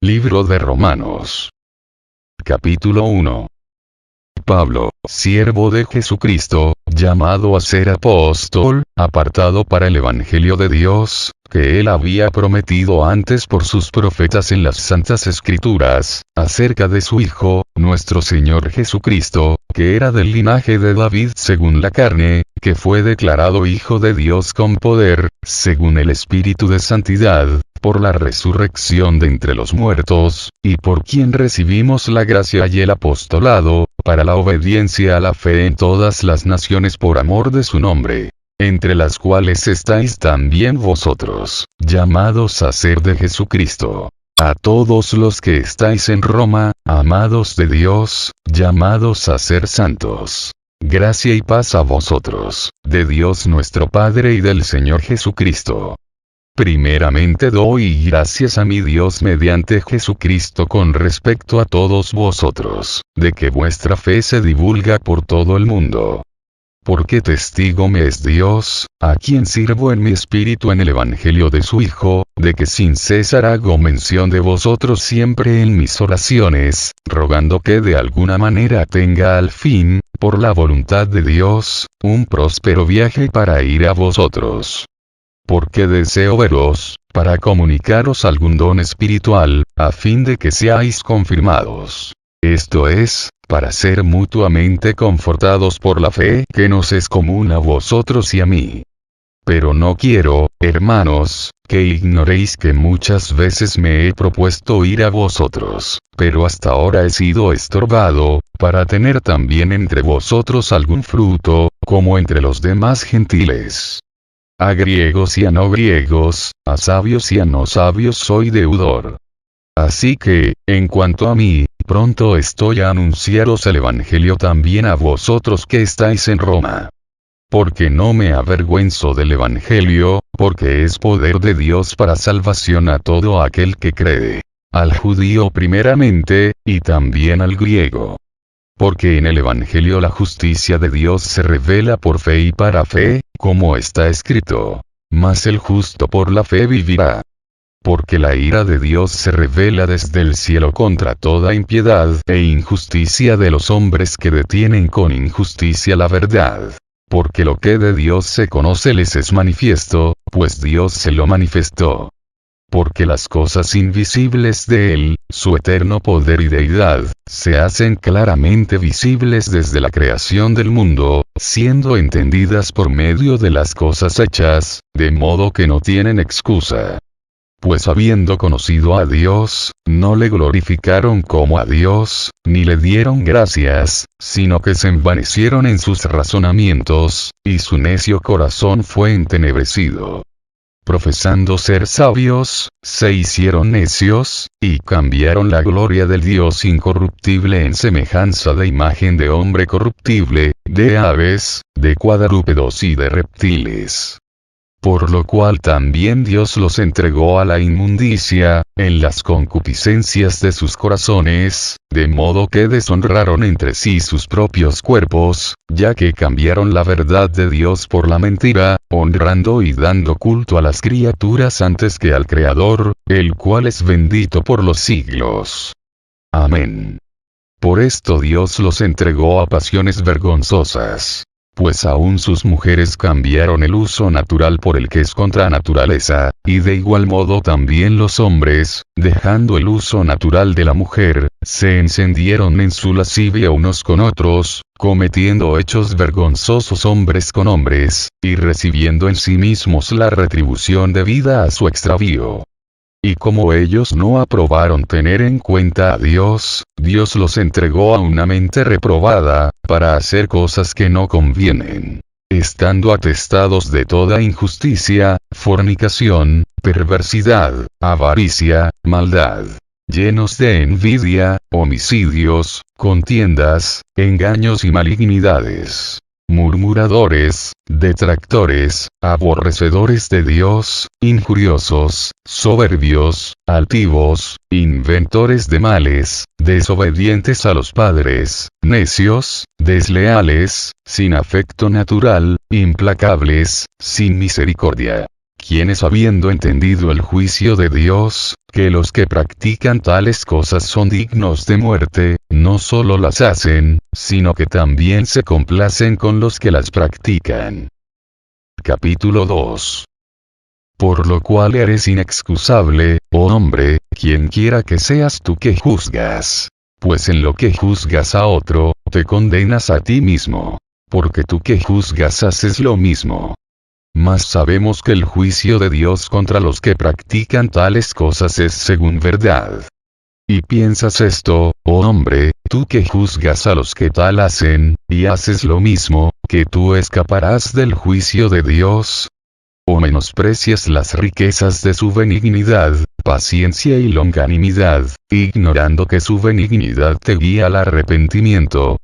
Libro de Romanos. Capítulo 1. Pablo, siervo de Jesucristo, llamado a ser apóstol, apartado para el Evangelio de Dios, que él había prometido antes por sus profetas en las Santas Escrituras, acerca de su Hijo, nuestro Señor Jesucristo, que era del linaje de David según la carne, que fue declarado Hijo de Dios con poder, según el Espíritu de Santidad, por la resurrección de entre los muertos, y por quien recibimos la gracia y el apostolado, para la obediencia a la fe en todas las naciones por amor de su nombre, entre las cuales estáis también vosotros, llamados a ser de Jesucristo. A todos los que estáis en Roma, amados de Dios, llamados a ser santos. Gracia y paz a vosotros, de Dios nuestro Padre y del Señor Jesucristo. Primeramente doy gracias a mi Dios mediante Jesucristo con respecto a todos vosotros, de que vuestra fe se divulga por todo el mundo. Porque testigo me es Dios, a quien sirvo en mi espíritu en el Evangelio de su Hijo, de que sin cesar hago mención de vosotros siempre en mis oraciones, rogando que de alguna manera tenga al fin, por la voluntad de Dios, un próspero viaje para ir a vosotros. Porque deseo veros, para comunicaros algún don espiritual, a fin de que seáis confirmados. Esto es, para ser mutuamente confortados por la fe que nos es común a vosotros y a mí. Pero no quiero, hermanos, que ignoréis que muchas veces me he propuesto ir a vosotros, pero hasta ahora he sido estorbado, para tener también entre vosotros algún fruto, como entre los demás gentiles. A griegos y a no griegos, a sabios y a no sabios soy deudor. Así que, en cuanto a mí, pronto estoy a anunciaros el Evangelio también a vosotros que estáis en Roma. Porque no me avergüenzo del Evangelio, porque es poder de Dios para salvación a todo aquel que cree. Al judío primeramente, y también al griego. Porque en el Evangelio la justicia de Dios se revela por fe y para fe, como está escrito. Mas el justo por la fe vivirá. Porque la ira de Dios se revela desde el cielo contra toda impiedad e injusticia de los hombres que detienen con injusticia la verdad. Porque lo que de Dios se conoce les es manifiesto, pues Dios se lo manifestó. Porque las cosas invisibles de Él, su eterno poder y deidad, se hacen claramente visibles desde la creación del mundo, siendo entendidas por medio de las cosas hechas, de modo que no tienen excusa. Pues habiendo conocido a Dios, no le glorificaron como a Dios, ni le dieron gracias, sino que se envanecieron en sus razonamientos, y su necio corazón fue entenebrecido. Profesando ser sabios, se hicieron necios, y cambiaron la gloria del Dios incorruptible en semejanza de imagen de hombre corruptible, de aves, de cuadrúpedos y de reptiles. Por lo cual también Dios los entregó a la inmundicia, en las concupiscencias de sus corazones, de modo que deshonraron entre sí sus propios cuerpos, ya que cambiaron la verdad de Dios por la mentira, honrando y dando culto a las criaturas antes que al Creador, el cual es bendito por los siglos. Amén. Por esto Dios los entregó a pasiones vergonzosas. Pues aún sus mujeres cambiaron el uso natural por el que es contra naturaleza, y de igual modo también los hombres, dejando el uso natural de la mujer, se encendieron en su lascivia unos con otros, cometiendo hechos vergonzosos hombres con hombres, y recibiendo en sí mismos la retribución debida a su extravío. Y como ellos no aprobaron tener en cuenta a Dios, Dios los entregó a una mente reprobada, para hacer cosas que no convienen. Estando atestados de toda injusticia, fornicación, perversidad, avaricia, maldad. Llenos de envidia, homicidios, contiendas, engaños y malignidades. Murmuradores, detractores, aborrecedores de Dios, injuriosos, soberbios, altivos, inventores de males, desobedientes a los padres, necios, desleales, sin afecto natural, implacables, sin misericordia. quienes habiendo entendido el juicio de Dios, que los que practican tales cosas son dignos de muerte, no solo las hacen, sino que también se complacen con los que las practican. Capítulo 2. Por lo cual eres inexcusable, oh hombre, quien quiera que seas tú que juzgas. Pues en lo que juzgas a otro, te condenas a ti mismo. Porque tú que juzgas haces lo mismo. Mas sabemos que el juicio de Dios contra los que practican tales cosas es según verdad. Y piensas esto, oh hombre, tú que juzgas a los que tal hacen, y haces lo mismo, que tú escaparás del juicio de Dios. O menosprecias las riquezas de su benignidad, paciencia y longanimidad, ignorando que su benignidad te guía al arrepentimiento.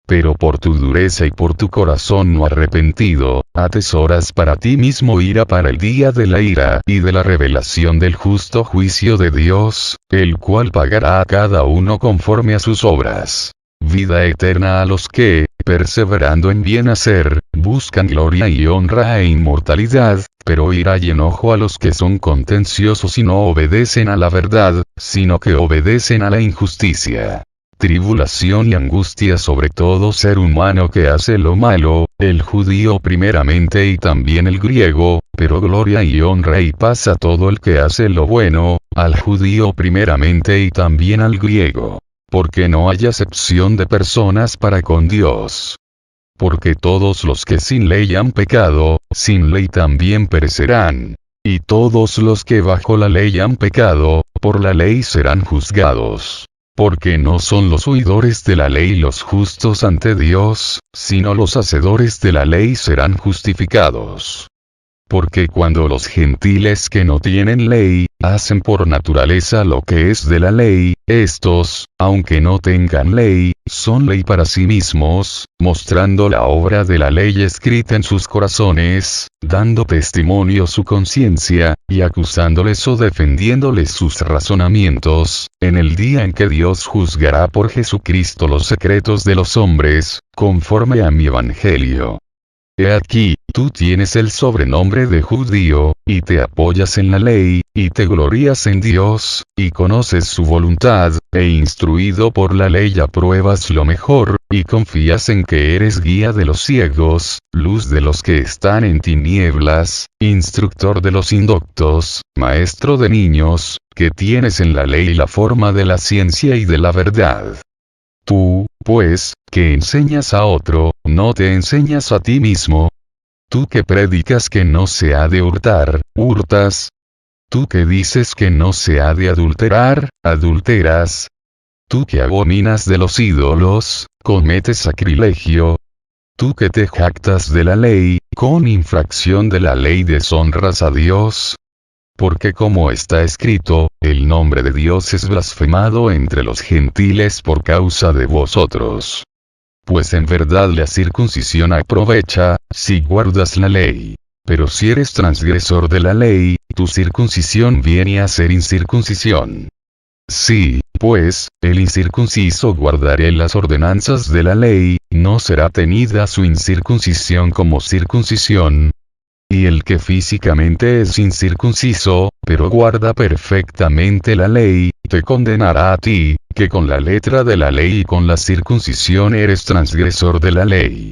Pero por tu dureza y por tu corazón no arrepentido, atesoras para ti mismo ira para el día de la ira y de la revelación del justo juicio de Dios, el cual pagará a cada uno conforme a sus obras. Vida eterna a los que, perseverando en bien hacer, buscan gloria y honra e inmortalidad, pero ira y enojo a los que son contenciosos y no obedecen a la verdad, sino que obedecen a la injusticia. Tribulación y angustia sobre todo ser humano que hace lo malo, el judío primeramente y también el griego, pero gloria y honra y paz a todo el que hace lo bueno, al judío primeramente y también al griego. Porque no hay acepción de personas para con Dios. Porque todos los que sin ley han pecado, sin ley también perecerán. Y todos los que bajo la ley han pecado, por la ley serán juzgados. Porque no son los oidores de la ley los justos ante Dios, sino los hacedores de la ley serán justificados. Porque cuando los gentiles que no tienen ley, hacen por naturaleza lo que es de la ley, estos, aunque no tengan ley, son ley para sí mismos, mostrando la obra de la ley escrita en sus corazones, dando testimonio su conciencia, y acusándoles o defendiéndoles sus razonamientos, en el día en que Dios juzgará por Jesucristo los secretos de los hombres, conforme a mi evangelio. He aquí, tú tienes el sobrenombre de judío, y te apoyas en la ley, y te glorías en Dios, y conoces su voluntad, e instruido por la ley apruebas lo mejor, y confías en que eres guía de los ciegos, luz de los que están en tinieblas, instructor de los indoctos, maestro de niños, que tienes en la ley la forma de la ciencia y de la verdad. Tú, pues, que enseñas a otro, ¿no te enseñas a ti mismo? Tú que predicas que no se ha de hurtar, hurtas. Tú que dices que no se ha de adulterar, adulteras. Tú que abominas de los ídolos, cometes sacrilegio. Tú que te jactas de la ley, con infracción de la ley deshonras a Dios. Porque como está escrito, el nombre de Dios es blasfemado entre los gentiles por causa de vosotros. Pues en verdad la circuncisión aprovecha, si guardas la ley. Pero si eres transgresor de la ley, tu circuncisión viene a ser incircuncisión. Sí, pues, el incircunciso guardaré las ordenanzas de la ley, no será tenida su incircuncisión como circuncisión. Y el que físicamente es incircunciso, pero guarda perfectamente la ley, te condenará a ti, que con la letra de la ley y con la circuncisión eres transgresor de la ley.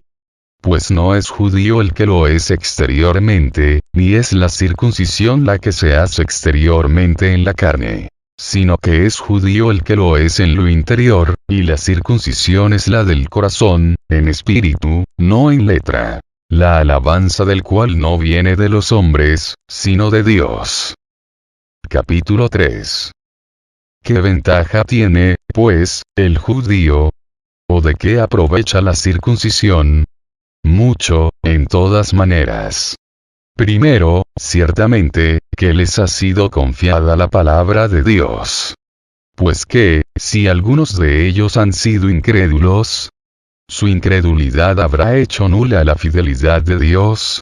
Pues no es judío el que lo es exteriormente, ni es la circuncisión la que se hace exteriormente en la carne. Sino que es judío el que lo es en lo interior, y la circuncisión es la del corazón, en espíritu, no en letra. La alabanza del cual no viene de los hombres, sino de Dios. Capítulo 3. ¿Qué ventaja tiene, pues, el judío? ¿O de qué aprovecha la circuncisión? Mucho, en todas maneras. Primero, ciertamente, que les ha sido confiada la palabra de Dios. Pues que, si algunos de ellos han sido incrédulos, ¿su incredulidad habrá hecho nula la fidelidad de Dios?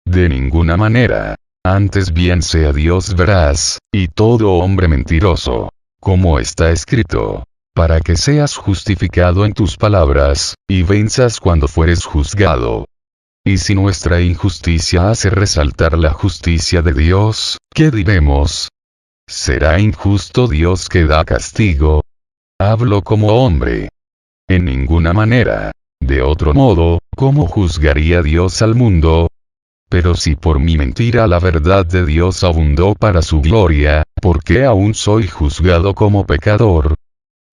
De ninguna manera. Antes bien sea Dios veraz, y todo hombre mentiroso. Como está escrito. Para que seas justificado en tus palabras, y venzas cuando fueres juzgado. Y si nuestra injusticia hace resaltar la justicia de Dios, ¿qué diremos? ¿Será injusto Dios que da castigo? Hablo como hombre. En ninguna manera. De otro modo, ¿cómo juzgaría Dios al mundo? Pero si por mi mentira la verdad de Dios abundó para su gloria, ¿por qué aún soy juzgado como pecador?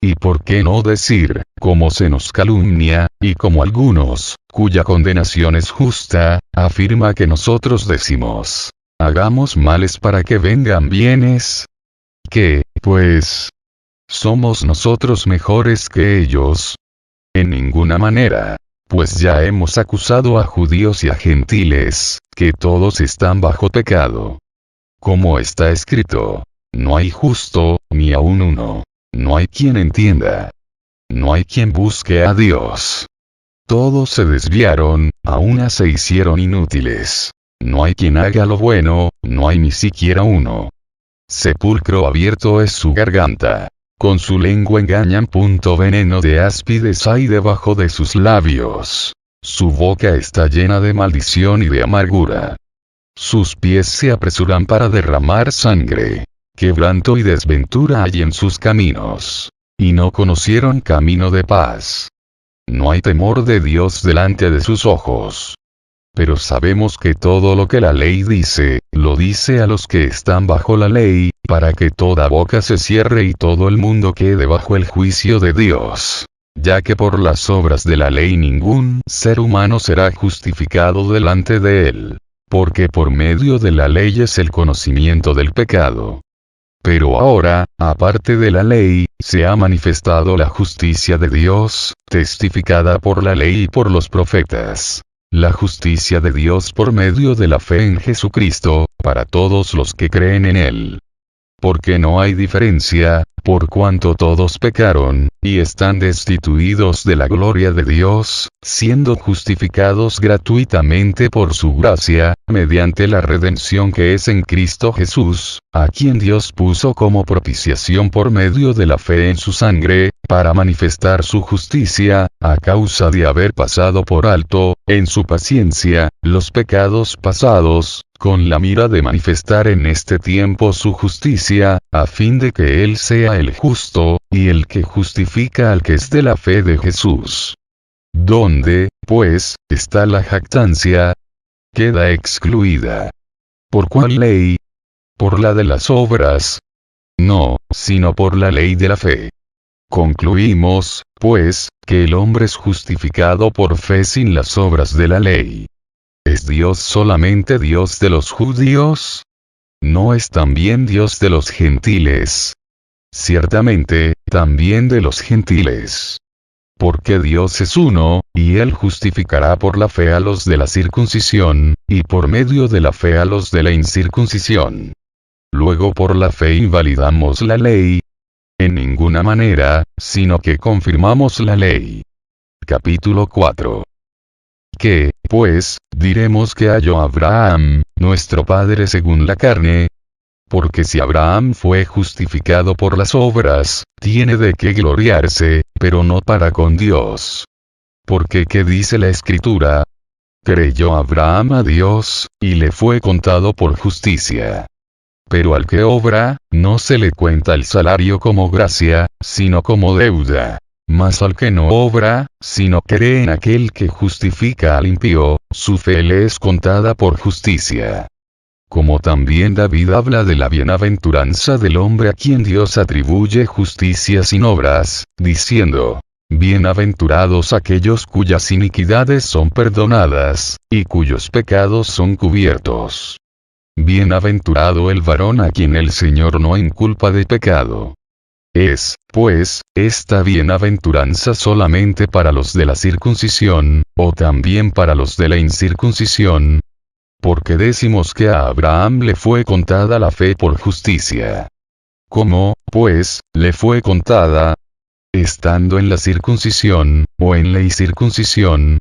¿Y por qué no decir, como se nos calumnia, y como algunos, cuya condenación es justa, afirma que nosotros decimos, hagamos males para que vengan bienes? ¿Qué, pues? ¿Somos nosotros mejores que ellos? En ninguna manera. Pues ya hemos acusado a judíos y a gentiles, que todos están bajo pecado. Como está escrito, no hay justo, ni aun uno. No hay quien entienda. No hay quien busque a Dios. Todos se desviaron, a una se hicieron inútiles. No hay quien haga lo bueno, no hay ni siquiera uno. Sepulcro abierto es su garganta. Con su lengua engañan. Veneno de áspides hay debajo de sus labios. Su boca está llena de maldición y de amargura. Sus pies se apresuran para derramar sangre. Quebranto y desventura hay en sus caminos. Y no conocieron camino de paz. No hay temor de Dios delante de sus ojos. Pero sabemos que todo lo que la ley dice, lo dice a los que están bajo la ley, para que toda boca se cierre y todo el mundo quede bajo el juicio de Dios. Ya que por las obras de la ley ningún ser humano será justificado delante de él. Porque por medio de la ley es el conocimiento del pecado. Pero ahora, aparte de la ley, se ha manifestado la justicia de Dios, testificada por la ley y por los profetas. La justicia de Dios por medio de la fe en Jesucristo, para todos los que creen en Él. Porque no hay diferencia, por cuanto todos pecaron, y están destituidos de la gloria de Dios, siendo justificados gratuitamente por su gracia, mediante la redención que es en Cristo Jesús, a quien Dios puso como propiciación por medio de la fe en su sangre, para manifestar su justicia, a causa de haber pasado por alto, en su paciencia, los pecados pasados, con la mira de manifestar en este tiempo su justicia, a fin de que Él sea el justo, y el que justifica al que es de la fe de Jesús. ¿Dónde, pues, está la jactancia? Queda excluida. ¿Por cuál ley? ¿Por la de las obras? No, sino por la ley de la fe. Concluimos, pues, que el hombre es justificado por fe sin las obras de la ley. ¿Es Dios solamente Dios de los judíos? ¿No es también Dios de los gentiles? Ciertamente, también de los gentiles. Porque Dios es uno, y Él justificará por la fe a los de la circuncisión, y por medio de la fe a los de la incircuncisión. Luego por la fe invalidamos la ley. En ninguna manera, sino que confirmamos la ley. Capítulo 4. ¿Qué, pues, diremos que halló Abraham, nuestro padre según la carne? Porque si Abraham fue justificado por las obras, tiene de qué gloriarse, pero no para con Dios. Porque ¿qué dice la Escritura? Creyó Abraham a Dios, y le fue contado por justicia. Pero al que obra, no se le cuenta el salario como gracia, sino como deuda. Mas al que no obra, sino cree en aquel que justifica al impío, su fe le es contada por justicia. Como también David habla de la bienaventuranza del hombre a quien Dios atribuye justicia sin obras, diciendo, bienaventurados aquellos cuyas iniquidades son perdonadas, y cuyos pecados son cubiertos. Bienaventurado el varón a quien el Señor no inculpa de pecado. Es, pues, esta bienaventuranza solamente para los de la circuncisión, o también para los de la incircuncisión. Porque decimos que a Abraham le fue contada la fe por justicia. ¿Cómo, pues, le fue contada? Estando en la circuncisión, o en la incircuncisión.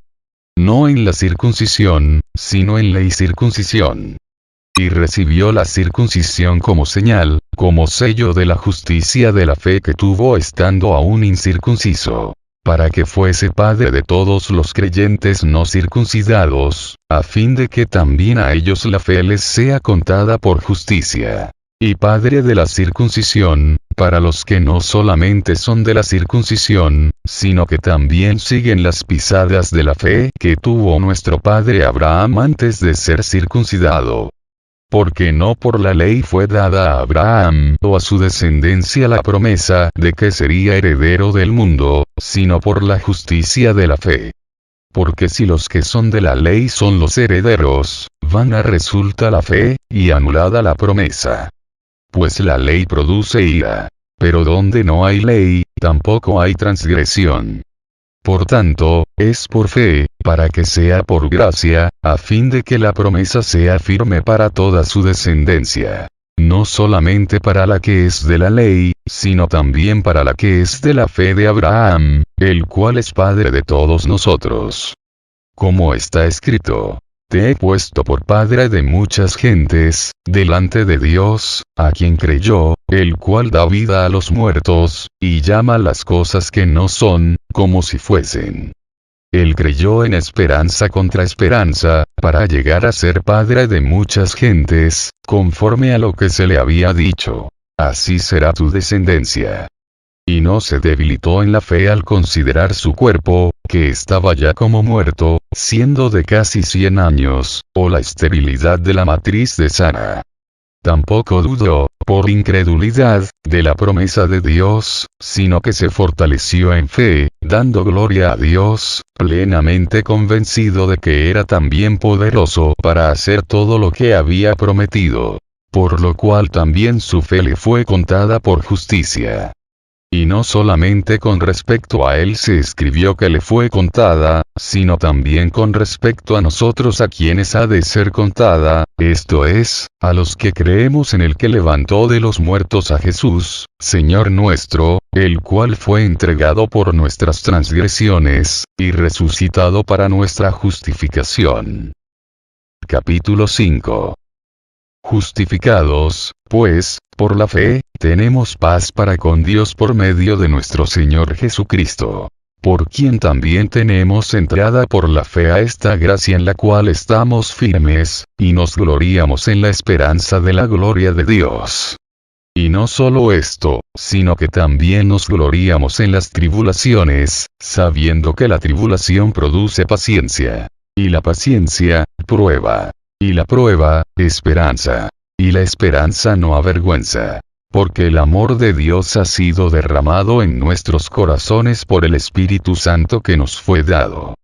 No en la circuncisión, sino en la incircuncisión. Y recibió la circuncisión como señal, como sello de la justicia de la fe que tuvo estando aún incircunciso. para que fuese Padre de todos los creyentes no circuncidados, a fin de que también a ellos la fe les sea contada por justicia. Y Padre de la circuncisión, para los que no solamente son de la circuncisión, sino que también siguen las pisadas de la fe que tuvo nuestro padre Abraham antes de ser circuncidado. Porque no por la ley fue dada a Abraham o a su descendencia la promesa de que sería heredero del mundo, sino por la justicia de la fe. Porque si los que son de la ley son los herederos, vana resulta la fe, y anulada la promesa. Pues la ley produce ira. Pero donde no hay ley, tampoco hay transgresión. Por tanto, es por fe, para que sea por gracia, a fin de que la promesa sea firme para toda su descendencia. No solamente para la que es de la ley, sino también para la que es de la fe de Abraham, el cual es Padre de todos nosotros. Como está escrito: te he puesto por padre de muchas gentes, delante de Dios, a quien creyó, el cual da vida a los muertos, y llama las cosas que no son, como si fuesen. Él creyó en esperanza contra esperanza, para llegar a ser padre de muchas gentes, conforme a lo que se le había dicho: así será tu descendencia. Y no se debilitó en la fe al considerar su cuerpo, que estaba ya como muerto, siendo de casi 100 años, o la esterilidad de la matriz de Sara. Tampoco dudó, por incredulidad, de la promesa de Dios, sino que se fortaleció en fe, dando gloria a Dios, plenamente convencido de que era también poderoso para hacer todo lo que había prometido. Por lo cual también su fe le fue contada por justicia. Y no solamente con respecto a él se escribió que le fue contada, sino también con respecto a nosotros a quienes ha de ser contada, esto es, a los que creemos en el que levantó de los muertos a Jesús, Señor nuestro, el cual fue entregado por nuestras transgresiones, y resucitado para nuestra justificación. Capítulo 5. Justificados, pues, por la fe, tenemos paz para con Dios por medio de nuestro Señor Jesucristo, por quien también tenemos entrada por la fe a esta gracia en la cual estamos firmes, y nos gloriamos en la esperanza de la gloria de Dios. Y no solo esto, sino que también nos gloriamos en las tribulaciones, sabiendo que la tribulación produce paciencia, y la paciencia, prueba. Y la prueba, esperanza. Y la esperanza no avergüenza. Porque el amor de Dios ha sido derramado en nuestros corazones por el Espíritu Santo que nos fue dado.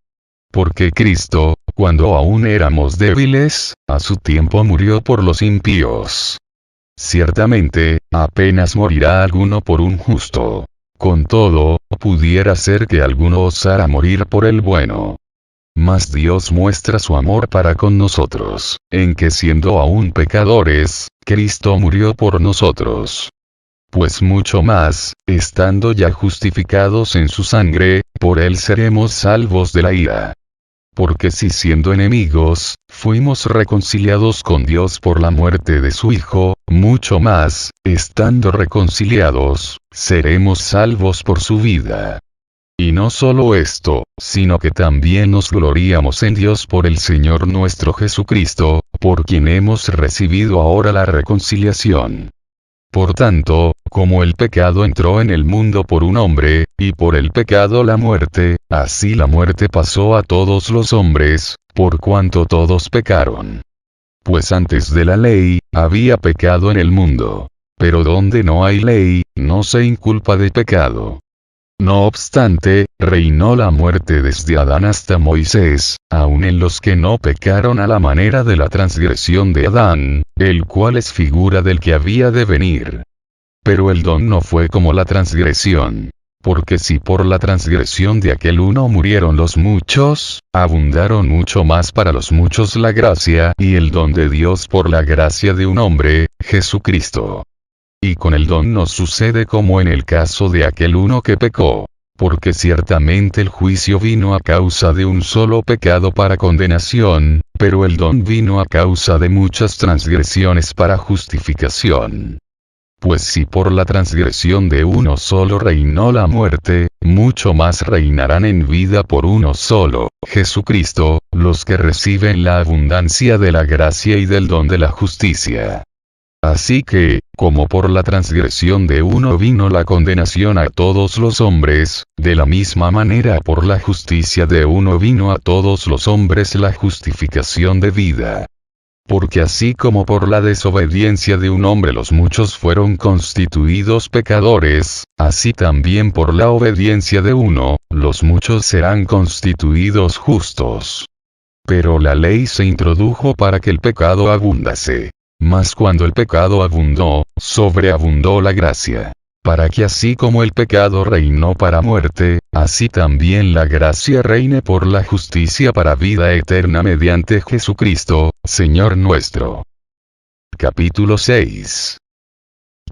Porque Cristo, cuando aún éramos débiles, a su tiempo murió por los impíos. Ciertamente, apenas morirá alguno por un justo. Con todo, pudiera ser que alguno osara morir por el bueno. Mas Dios muestra su amor para con nosotros, en que siendo aún pecadores, Cristo murió por nosotros. Pues mucho más, estando ya justificados en su sangre, por él seremos salvos de la ira. Porque si siendo enemigos, fuimos reconciliados con Dios por la muerte de su Hijo, mucho más, estando reconciliados, seremos salvos por su vida. Y no solo esto, sino que también nos gloriamos en Dios por el Señor nuestro Jesucristo, por quien hemos recibido ahora la reconciliación. Por tanto, como el pecado entró en el mundo por un hombre, y por el pecado la muerte, así la muerte pasó a todos los hombres, por cuanto todos pecaron. Pues antes de la ley, había pecado en el mundo. Pero donde no hay ley, no se inculpa de pecado. No obstante, reinó la muerte desde Adán hasta Moisés, aun en los que no pecaron a la manera de la transgresión de Adán, el cual es figura del que había de venir. Pero el don no fue como la transgresión. Porque si por la transgresión de aquel uno murieron los muchos, abundaron mucho más para los muchos la gracia y el don de Dios por la gracia de un hombre, Jesucristo. Y con el don nos sucede como en el caso de aquel uno que pecó. Porque ciertamente el juicio vino a causa de un solo pecado para condenación, pero el don vino a causa de muchas transgresiones para justificación. Pues si por la transgresión de uno solo reinó la muerte, mucho más reinarán en vida por uno solo, Jesucristo, los que reciben la abundancia de la gracia y del don de la justicia. Así que, como por la transgresión de uno vino la condenación a todos los hombres, de la misma manera por la justicia de uno vino a todos los hombres la justificación de vida. Porque así como por la desobediencia de un hombre los muchos fueron constituidos pecadores, así también por la obediencia de uno, los muchos serán constituidos justos. Pero la ley se introdujo para que el pecado abundase. Mas cuando el pecado abundó, sobreabundó la gracia. Para que así como el pecado reinó para muerte, así también la gracia reine por la justicia para vida eterna mediante Jesucristo, Señor nuestro. Capítulo 6.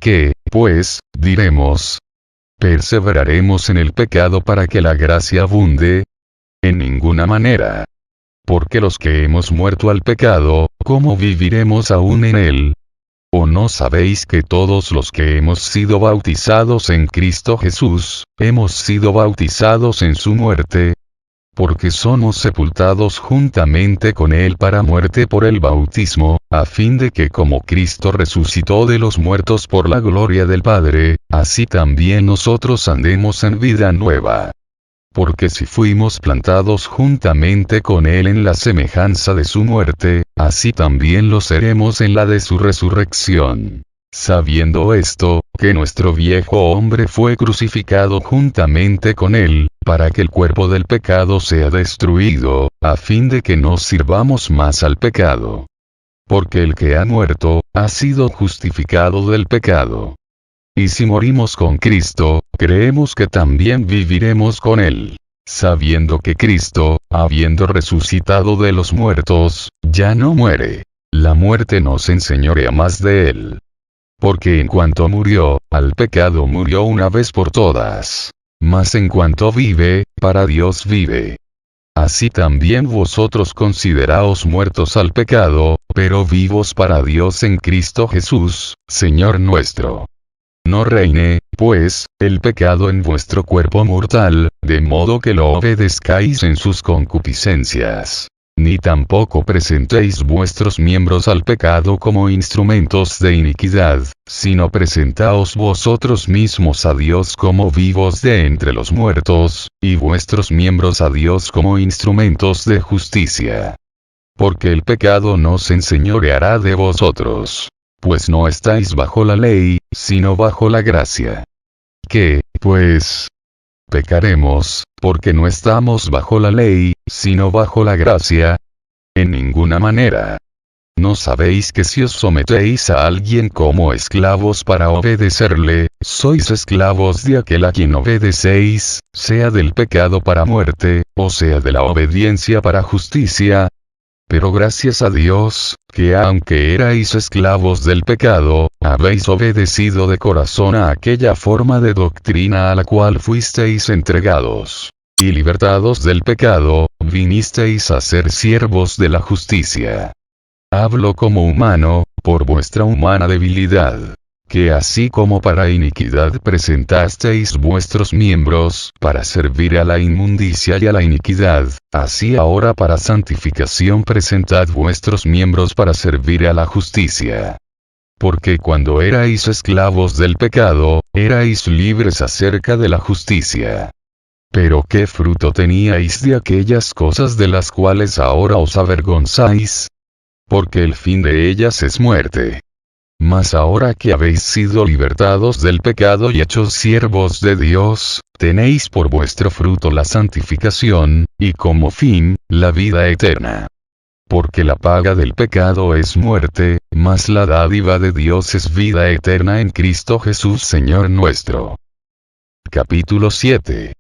¿Qué, pues, diremos? ¿Perseveraremos en el pecado para que la gracia abunde? En ninguna manera. Porque los que hemos muerto al pecado, ¿cómo viviremos aún en él? ¿O no sabéis que todos los que hemos sido bautizados en Cristo Jesús, hemos sido bautizados en su muerte? Porque somos sepultados juntamente con él para muerte por el bautismo, a fin de que como Cristo resucitó de los muertos por la gloria del Padre, así también nosotros andemos en vida nueva. Porque si fuimos plantados juntamente con él en la semejanza de su muerte, así también lo seremos en la de su resurrección. Sabiendo esto, que nuestro viejo hombre fue crucificado juntamente con él, para que el cuerpo del pecado sea destruido, a fin de que no sirvamos más al pecado. Porque el que ha muerto, ha sido justificado del pecado. Y si morimos con Cristo, creemos que también viviremos con él. Sabiendo que Cristo, habiendo resucitado de los muertos, ya no muere. La muerte no se enseñorea más de él. Porque en cuanto murió, al pecado murió una vez por todas. Mas en cuanto vive, para Dios vive. Así también vosotros consideraos muertos al pecado, pero vivos para Dios en Cristo Jesús, Señor nuestro. No reine, pues, el pecado en vuestro cuerpo mortal, de modo que lo obedezcáis en sus concupiscencias. Ni tampoco presentéis vuestros miembros al pecado como instrumentos de iniquidad, sino presentaos vosotros mismos a Dios como vivos de entre los muertos, y vuestros miembros a Dios como instrumentos de justicia. Porque el pecado no se enseñoreará de vosotros. Pues no estáis bajo la ley, sino bajo la gracia. ¿Qué, pues? ¿Pecaremos, porque no estamos bajo la ley, sino bajo la gracia? En ninguna manera. ¿No sabéis que si os sometéis a alguien como esclavos para obedecerle, sois esclavos de aquel a quien obedecéis, sea del pecado para muerte, o sea de la obediencia para justicia? Pero gracias a Dios, que aunque erais esclavos del pecado, habéis obedecido de corazón a aquella forma de doctrina a la cual fuisteis entregados. Y libertados del pecado, vinisteis a ser siervos de la justicia. Hablo como humano, por vuestra humana debilidad. Que así como para iniquidad presentasteis vuestros miembros, para servir a la inmundicia y a la iniquidad, así ahora para santificación presentad vuestros miembros para servir a la justicia. Porque cuando erais esclavos del pecado, erais libres acerca de la justicia. Pero ¿qué fruto teníais de aquellas cosas de las cuales ahora os avergonzáis? Porque el fin de ellas es muerte. Mas ahora que habéis sido libertados del pecado y hechos siervos de Dios, tenéis por vuestro fruto la santificación, y como fin, la vida eterna. Porque la paga del pecado es muerte, mas la dádiva de Dios es vida eterna en Cristo Jesús Señor nuestro. Capítulo 7.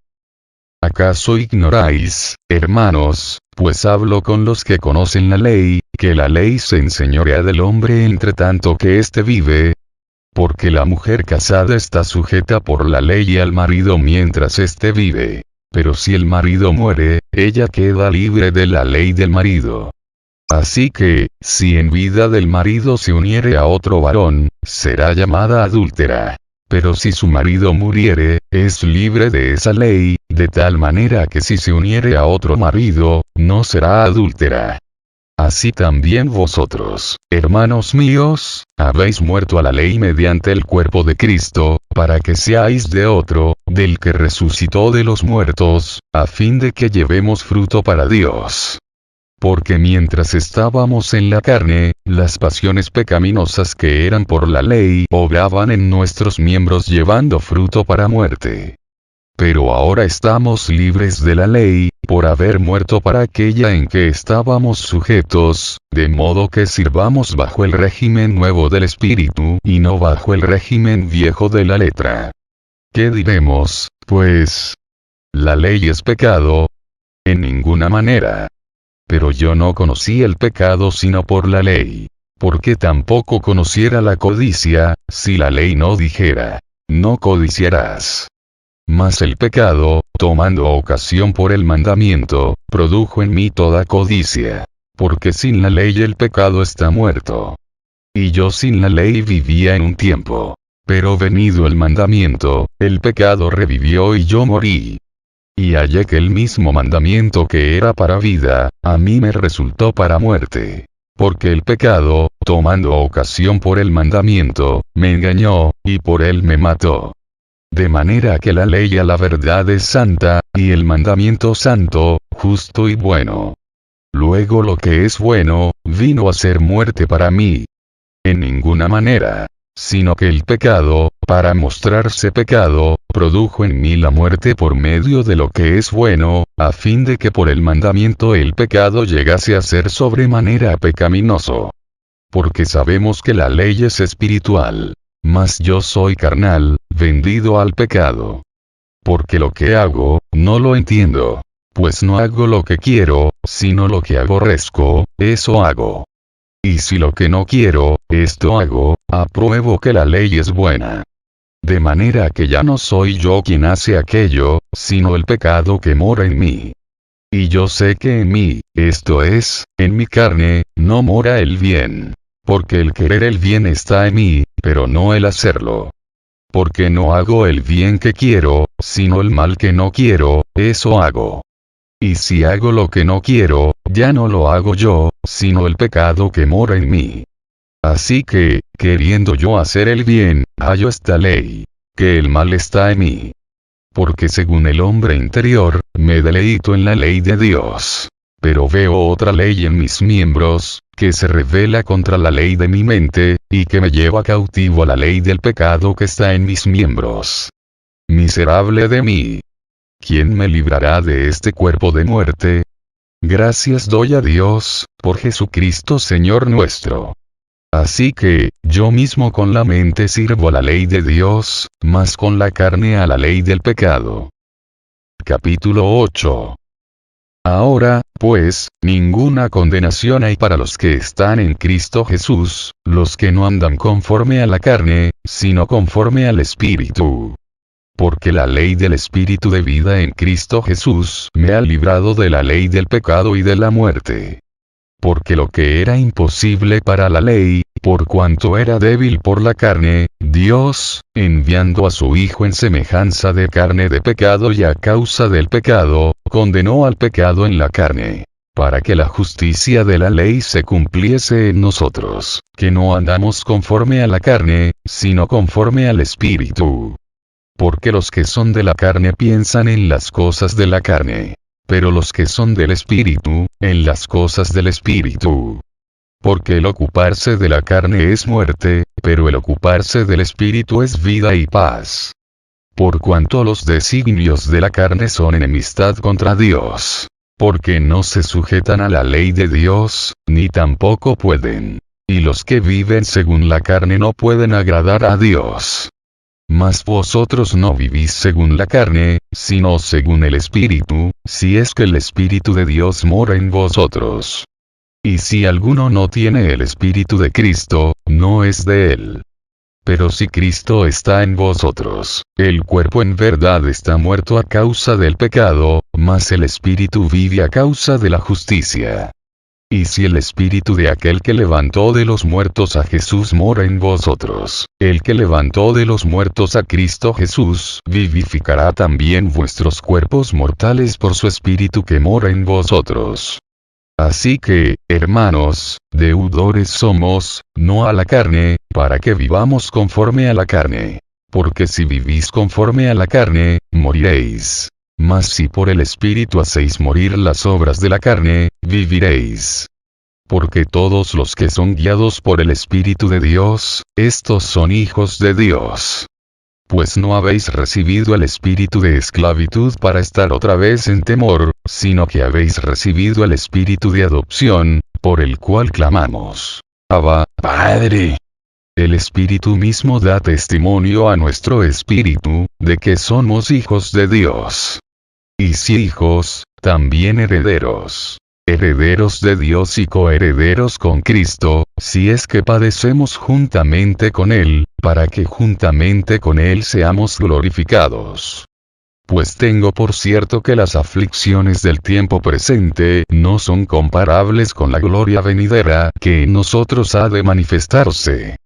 ¿Acaso ignoráis, hermanos, pues hablo con los que conocen la ley, que la ley se enseñorea del hombre entre tanto que éste vive? Porque la mujer casada está sujeta por la ley al marido mientras éste vive. Pero si el marido muere, ella queda libre de la ley del marido. Así que, si en vida del marido se uniere a otro varón, será llamada adúltera. Pero si su marido muriere, es libre de esa ley, de tal manera que si se uniere a otro marido, no será adúltera. Así también vosotros, hermanos míos, habéis muerto a la ley mediante el cuerpo de Cristo, para que seáis de otro, del que resucitó de los muertos, a fin de que llevemos fruto para Dios. Porque mientras estábamos en la carne, las pasiones pecaminosas que eran por la ley obraban en nuestros miembros llevando fruto para muerte. Pero ahora estamos libres de la ley, por haber muerto para aquella en que estábamos sujetos, de modo que sirvamos bajo el régimen nuevo del Espíritu y no bajo el régimen viejo de la letra. ¿Qué diremos, pues? ¿La ley es pecado? En ninguna manera. Pero yo no conocí el pecado sino por la ley. Porque tampoco conociera la codicia, si la ley no dijera, no codiciarás. Mas el pecado, tomando ocasión por el mandamiento, produjo en mí toda codicia. Porque sin la ley el pecado está muerto. Y yo sin la ley vivía en un tiempo. Pero venido el mandamiento, el pecado revivió y yo morí. Y hallé que el mismo mandamiento que era para vida, a mí me resultó para muerte. Porque el pecado, tomando ocasión por el mandamiento, me engañó, y por él me mató. De manera que la ley a la verdad es santa, y el mandamiento santo, justo y bueno. Luego lo que es bueno, vino a ser muerte para mí. En ninguna manera. Sino que el pecado, para mostrarse pecado, produjo en mí la muerte por medio de lo que es bueno, a fin de que por el mandamiento el pecado llegase a ser sobremanera pecaminoso. Porque sabemos que la ley es espiritual. Mas yo soy carnal, vendido al pecado. Porque lo que hago, no lo entiendo. Pues no hago lo que quiero, sino lo que aborrezco, eso hago. Y si lo que no quiero, esto hago, apruebo que la ley es buena. De manera que ya no soy yo quien hace aquello, sino el pecado que mora en mí. Y yo sé que en mí, esto es, en mi carne, no mora el bien. Porque el querer el bien está en mí, pero no el hacerlo. Porque no hago el bien que quiero, sino el mal que no quiero, eso hago. Y si hago lo que no quiero, ya no lo hago yo, sino el pecado que mora en mí. Así que, queriendo yo hacer el bien, hallo esta ley, que el mal está en mí. Porque según el hombre interior, me deleito en la ley de Dios. Pero veo otra ley en mis miembros, que se revela contra la ley de mi mente, y que me lleva cautivo a la ley del pecado que está en mis miembros. Miserable de mí. ¿Quién me librará de este cuerpo de muerte? Gracias doy a Dios, por Jesucristo Señor nuestro. Así que, yo mismo con la mente sirvo a la ley de Dios, mas con la carne a la ley del pecado. Capítulo 8. Ahora, pues, ninguna condenación hay para los que están en Cristo Jesús, los que no andan conforme a la carne, sino conforme al Espíritu. Porque la ley del Espíritu de vida en Cristo Jesús me ha librado de la ley del pecado y de la muerte. Porque lo que era imposible para la ley, por cuanto era débil por la carne, Dios, enviando a su Hijo en semejanza de carne de pecado y a causa del pecado, condenó al pecado en la carne. Para que la justicia de la ley se cumpliese en nosotros, que no andamos conforme a la carne, sino conforme al Espíritu. Porque los que son de la carne piensan en las cosas de la carne. Pero los que son del Espíritu, en las cosas del Espíritu. Porque el ocuparse de la carne es muerte, pero el ocuparse del Espíritu es vida y paz. Por cuanto los designios de la carne son enemistad contra Dios. Porque no se sujetan a la ley de Dios, ni tampoco pueden. Y los que viven según la carne no pueden agradar a Dios. Mas vosotros no vivís según la carne, sino según el Espíritu, si es que el Espíritu de Dios mora en vosotros. Y si alguno no tiene el Espíritu de Cristo, no es de él. Pero si Cristo está en vosotros, el cuerpo en verdad está muerto a causa del pecado, mas el Espíritu vive a causa de la justicia. Y si el espíritu de aquel que levantó de los muertos a Jesús mora en vosotros, el que levantó de los muertos a Cristo Jesús vivificará también vuestros cuerpos mortales por su espíritu que mora en vosotros. Así que, hermanos, deudores somos, no a la carne, para que vivamos conforme a la carne. Porque si vivís conforme a la carne, moriréis. Mas si por el Espíritu hacéis morir las obras de la carne, viviréis. Porque todos los que son guiados por el Espíritu de Dios, estos son hijos de Dios. Pues no habéis recibido el espíritu de esclavitud para estar otra vez en temor, sino que habéis recibido el espíritu de adopción, por el cual clamamos: Abba, Padre. El Espíritu mismo da testimonio a nuestro espíritu, de que somos hijos de Dios. Y si hijos, también herederos. Herederos de Dios y coherederos con Cristo, si es que padecemos juntamente con Él, para que juntamente con Él seamos glorificados. Pues tengo por cierto que las aflicciones del tiempo presente no son comparables con la gloria venidera que en nosotros ha de manifestarse.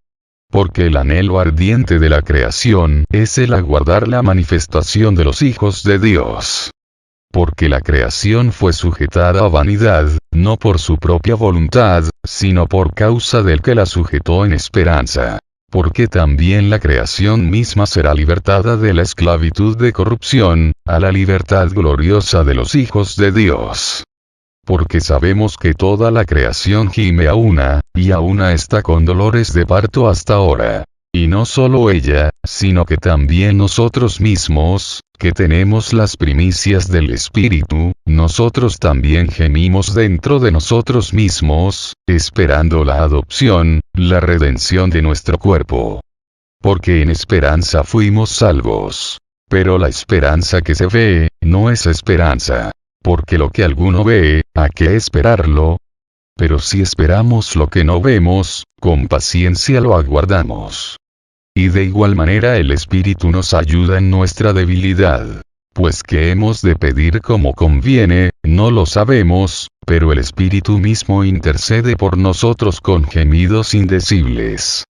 Porque el anhelo ardiente de la creación es el aguardar la manifestación de los hijos de Dios. Porque la creación fue sujetada a vanidad, no por su propia voluntad, sino por causa del que la sujetó en esperanza. Porque también la creación misma será libertada de la esclavitud de corrupción, a la libertad gloriosa de los hijos de Dios. Porque sabemos que toda la creación gime a una, y a una está con dolores de parto hasta ahora. Y no solo ella, sino que también nosotros mismos, que tenemos las primicias del Espíritu, nosotros también gemimos dentro de nosotros mismos, esperando la adopción, la redención de nuestro cuerpo. Porque en esperanza fuimos salvos. Pero la esperanza que se ve, no es esperanza. Porque lo que alguno ve, ¿a qué esperarlo? Pero si esperamos lo que no vemos, con paciencia lo aguardamos. Y de igual manera el Espíritu nos ayuda en nuestra debilidad. Pues que hemos de pedir como conviene, no lo sabemos, pero el Espíritu mismo intercede por nosotros con gemidos indecibles.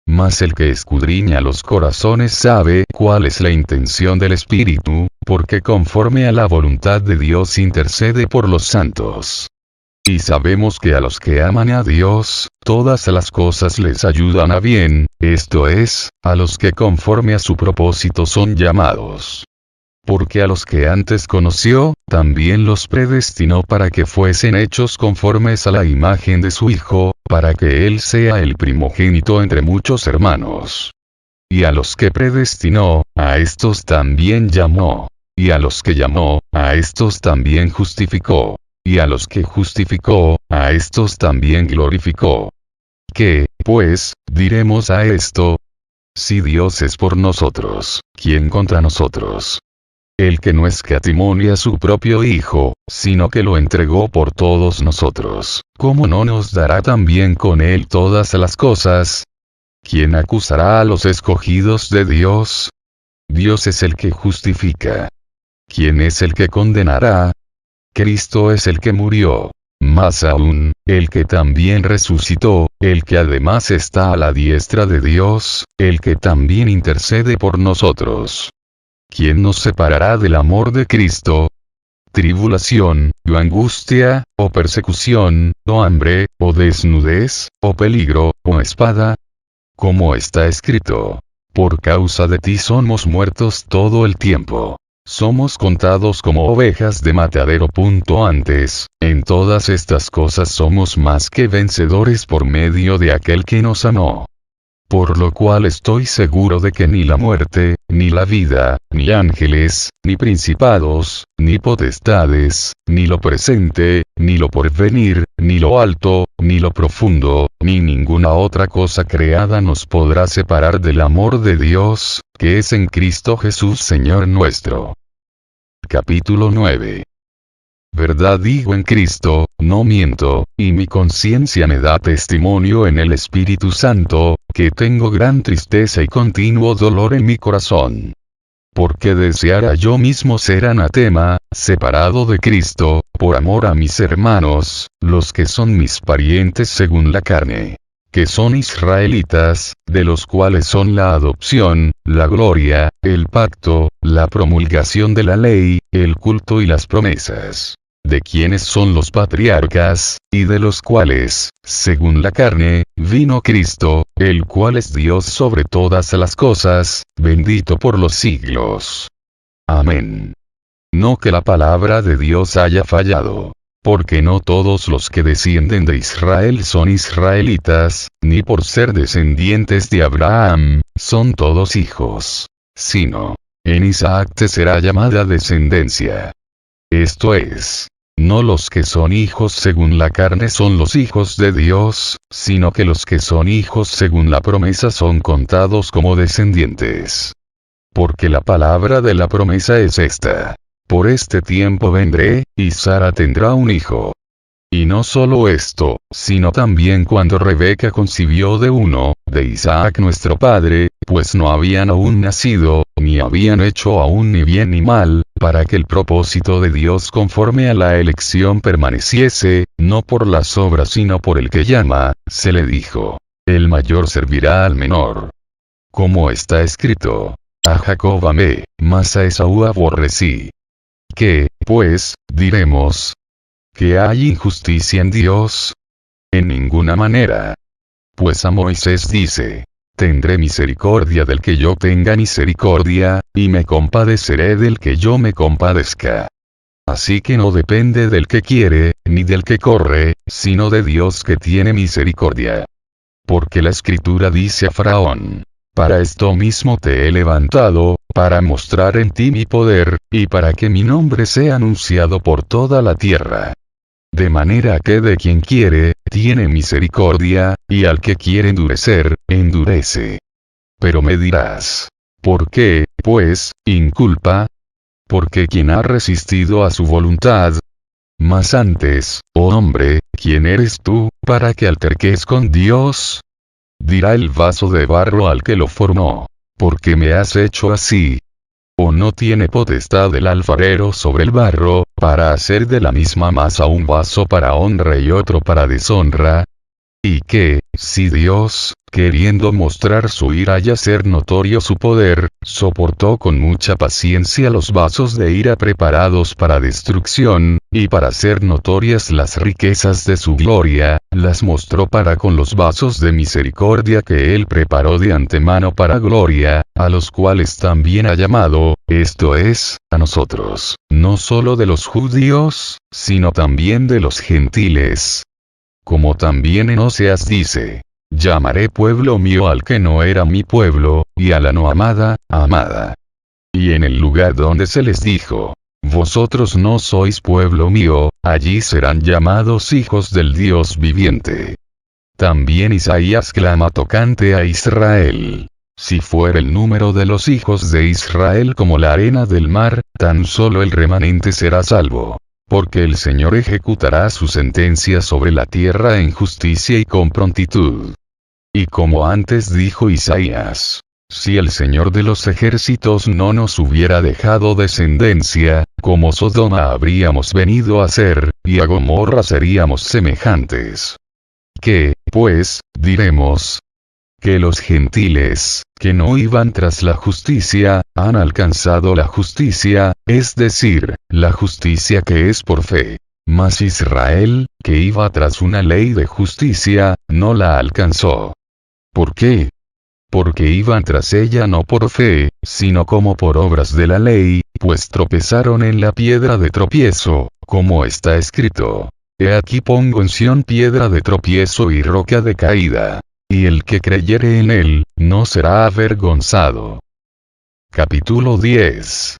Mas el que escudriña los corazones sabe cuál es la intención del Espíritu, porque conforme a la voluntad de Dios intercede por los santos. Y sabemos que a los que aman a Dios, todas las cosas les ayudan a bien, esto es, a los que conforme a su propósito son llamados. Porque a los que antes conoció, también los predestinó para que fuesen hechos conformes a la imagen de su Hijo, para que Él sea el primogénito entre muchos hermanos. Y a los que predestinó, a estos también llamó. Y a los que llamó, a estos también justificó. Y a los que justificó, a estos también glorificó. ¿Qué, pues, diremos a esto? Si Dios es por nosotros, ¿quién contra nosotros? El que no escatimó a su propio Hijo, sino que lo entregó por todos nosotros, ¿cómo no nos dará también con Él todas las cosas? ¿Quién acusará a los escogidos de Dios? Dios es el que justifica. ¿Quién es el que condenará? Cristo es el que murió. Más aún, el que también resucitó, el que además está a la diestra de Dios, el que también intercede por nosotros. ¿Quién nos separará del amor de Cristo? ¿Tribulación, o angustia, o persecución, o hambre, o desnudez, o peligro, o espada? Como está escrito: por causa de ti somos muertos todo el tiempo. Somos contados como ovejas de matadero. Antes, en todas estas cosas somos más que vencedores por medio de aquel que nos amó. Por lo cual estoy seguro de que ni la muerte, ni la vida, ni ángeles, ni principados, ni potestades, ni lo presente, ni lo porvenir, ni lo alto, ni lo profundo, ni ninguna otra cosa creada nos podrá separar del amor de Dios, que es en Cristo Jesús Señor nuestro. Capítulo 9. Verdad digo en Cristo, no miento, y mi conciencia me da testimonio en el Espíritu Santo, que tengo gran tristeza y continuo dolor en mi corazón. Porque deseara yo mismo ser anatema, separado de Cristo, por amor a mis hermanos, los que son mis parientes según la carne, que son israelitas, de los cuales son la adopción, la gloria, el pacto, la promulgación de la ley, el culto y las promesas, de quienes son los patriarcas, y de los cuales, según la carne, vino Cristo, el cual es Dios sobre todas las cosas, bendito por los siglos. Amén. No que la palabra de Dios haya fallado. Porque no todos los que descienden de Israel son israelitas, ni por ser descendientes de Abraham, son todos hijos. Sino, en Isaac te será llamada descendencia. Esto es, no los que son hijos según la carne son los hijos de Dios, sino que los que son hijos según la promesa son contados como descendientes. Porque la palabra de la promesa es esta: por este tiempo vendré, y Sara tendrá un hijo. Y no solo esto, sino también cuando Rebeca concibió de uno, de Isaac nuestro padre, pues no habían aún nacido, ni habían hecho aún ni bien ni mal, para que el propósito de Dios conforme a la elección permaneciese, no por las obras sino por el que llama, se le dijo: el mayor servirá al menor. Como está escrito: a Jacob amé, mas a Esaú aborrecí. ¿Qué, pues, diremos? ¿Que hay injusticia en Dios? En ninguna manera. Pues a Moisés dice: tendré misericordia del que yo tenga misericordia, y me compadeceré del que yo me compadezca. Así que no depende del que quiere, ni del que corre, sino de Dios que tiene misericordia. Porque la Escritura dice a Faraón: para esto mismo te he levantado, para mostrar en ti mi poder, y para que mi nombre sea anunciado por toda la tierra. De manera que de quien quiere, tiene misericordia, y al que quiere endurecer, endurece. Pero me dirás: ¿por qué, pues, inculpa? Porque quien ha resistido a su voluntad. Mas antes, oh hombre, ¿quién eres tú, para que alterques con Dios? Dirá el vaso de barro al que lo formó: ¿por qué me has hecho así? ¿O no tiene potestad el alfarero sobre el barro, para hacer de la misma masa un vaso para honra y otro para deshonra? Y que, si Dios, queriendo mostrar su ira y hacer notorio su poder, soportó con mucha paciencia los vasos de ira preparados para destrucción, y para hacer notorias las riquezas de su gloria, las mostró para con los vasos de misericordia que él preparó de antemano para gloria, a los cuales también ha llamado, esto es, a nosotros, no solo de los judíos, sino también de los gentiles. Como también en Oseas dice: llamaré pueblo mío al que no era mi pueblo, y a la no amada, amada. Y en el lugar donde se les dijo: vosotros no sois pueblo mío, allí serán llamados hijos del Dios viviente. También Isaías clama tocante a Israel: si fuera el número de los hijos de Israel como la arena del mar, tan solo el remanente será salvo. Porque el Señor ejecutará su sentencia sobre la tierra en justicia y con prontitud. Y como antes dijo Isaías: si el Señor de los ejércitos no nos hubiera dejado descendencia, como Sodoma habríamos venido a ser, y a Gomorra seríamos semejantes. ¿Qué, pues, diremos? Que los gentiles, que no iban tras la justicia, han alcanzado la justicia, es decir, la justicia que es por fe. Mas Israel, que iba tras una ley de justicia, no la alcanzó. ¿Por qué? Porque iban tras ella no por fe, sino como por obras de la ley, pues tropezaron en la piedra de tropiezo, como está escrito: he aquí pongo en Sión piedra de tropiezo y roca de caída. Y el que creyere en él, no será avergonzado. Capítulo 10.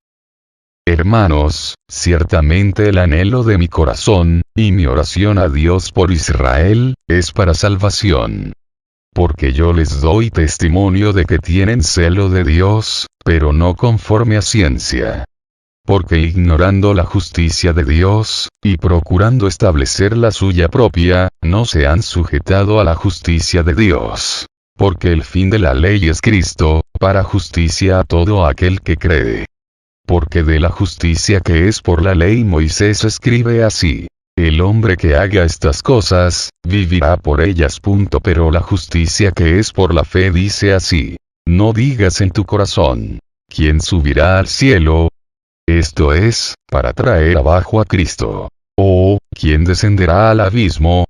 Hermanos, ciertamente el anhelo de mi corazón, y mi oración a Dios por Israel, es para salvación. Porque yo les doy testimonio de que tienen celo de Dios, pero no conforme a ciencia. Porque ignorando la justicia de Dios, y procurando establecer la suya propia, no se han sujetado a la justicia de Dios. Porque el fin de la ley es Cristo, para justicia a todo aquel que cree. Porque de la justicia que es por la ley Moisés escribe así: el hombre que haga estas cosas, vivirá por ellas. Pero la justicia que es por la fe dice así: no digas en tu corazón, ¿quién subirá al cielo? Esto es, para traer abajo a Cristo. O, ¿quién descenderá al abismo?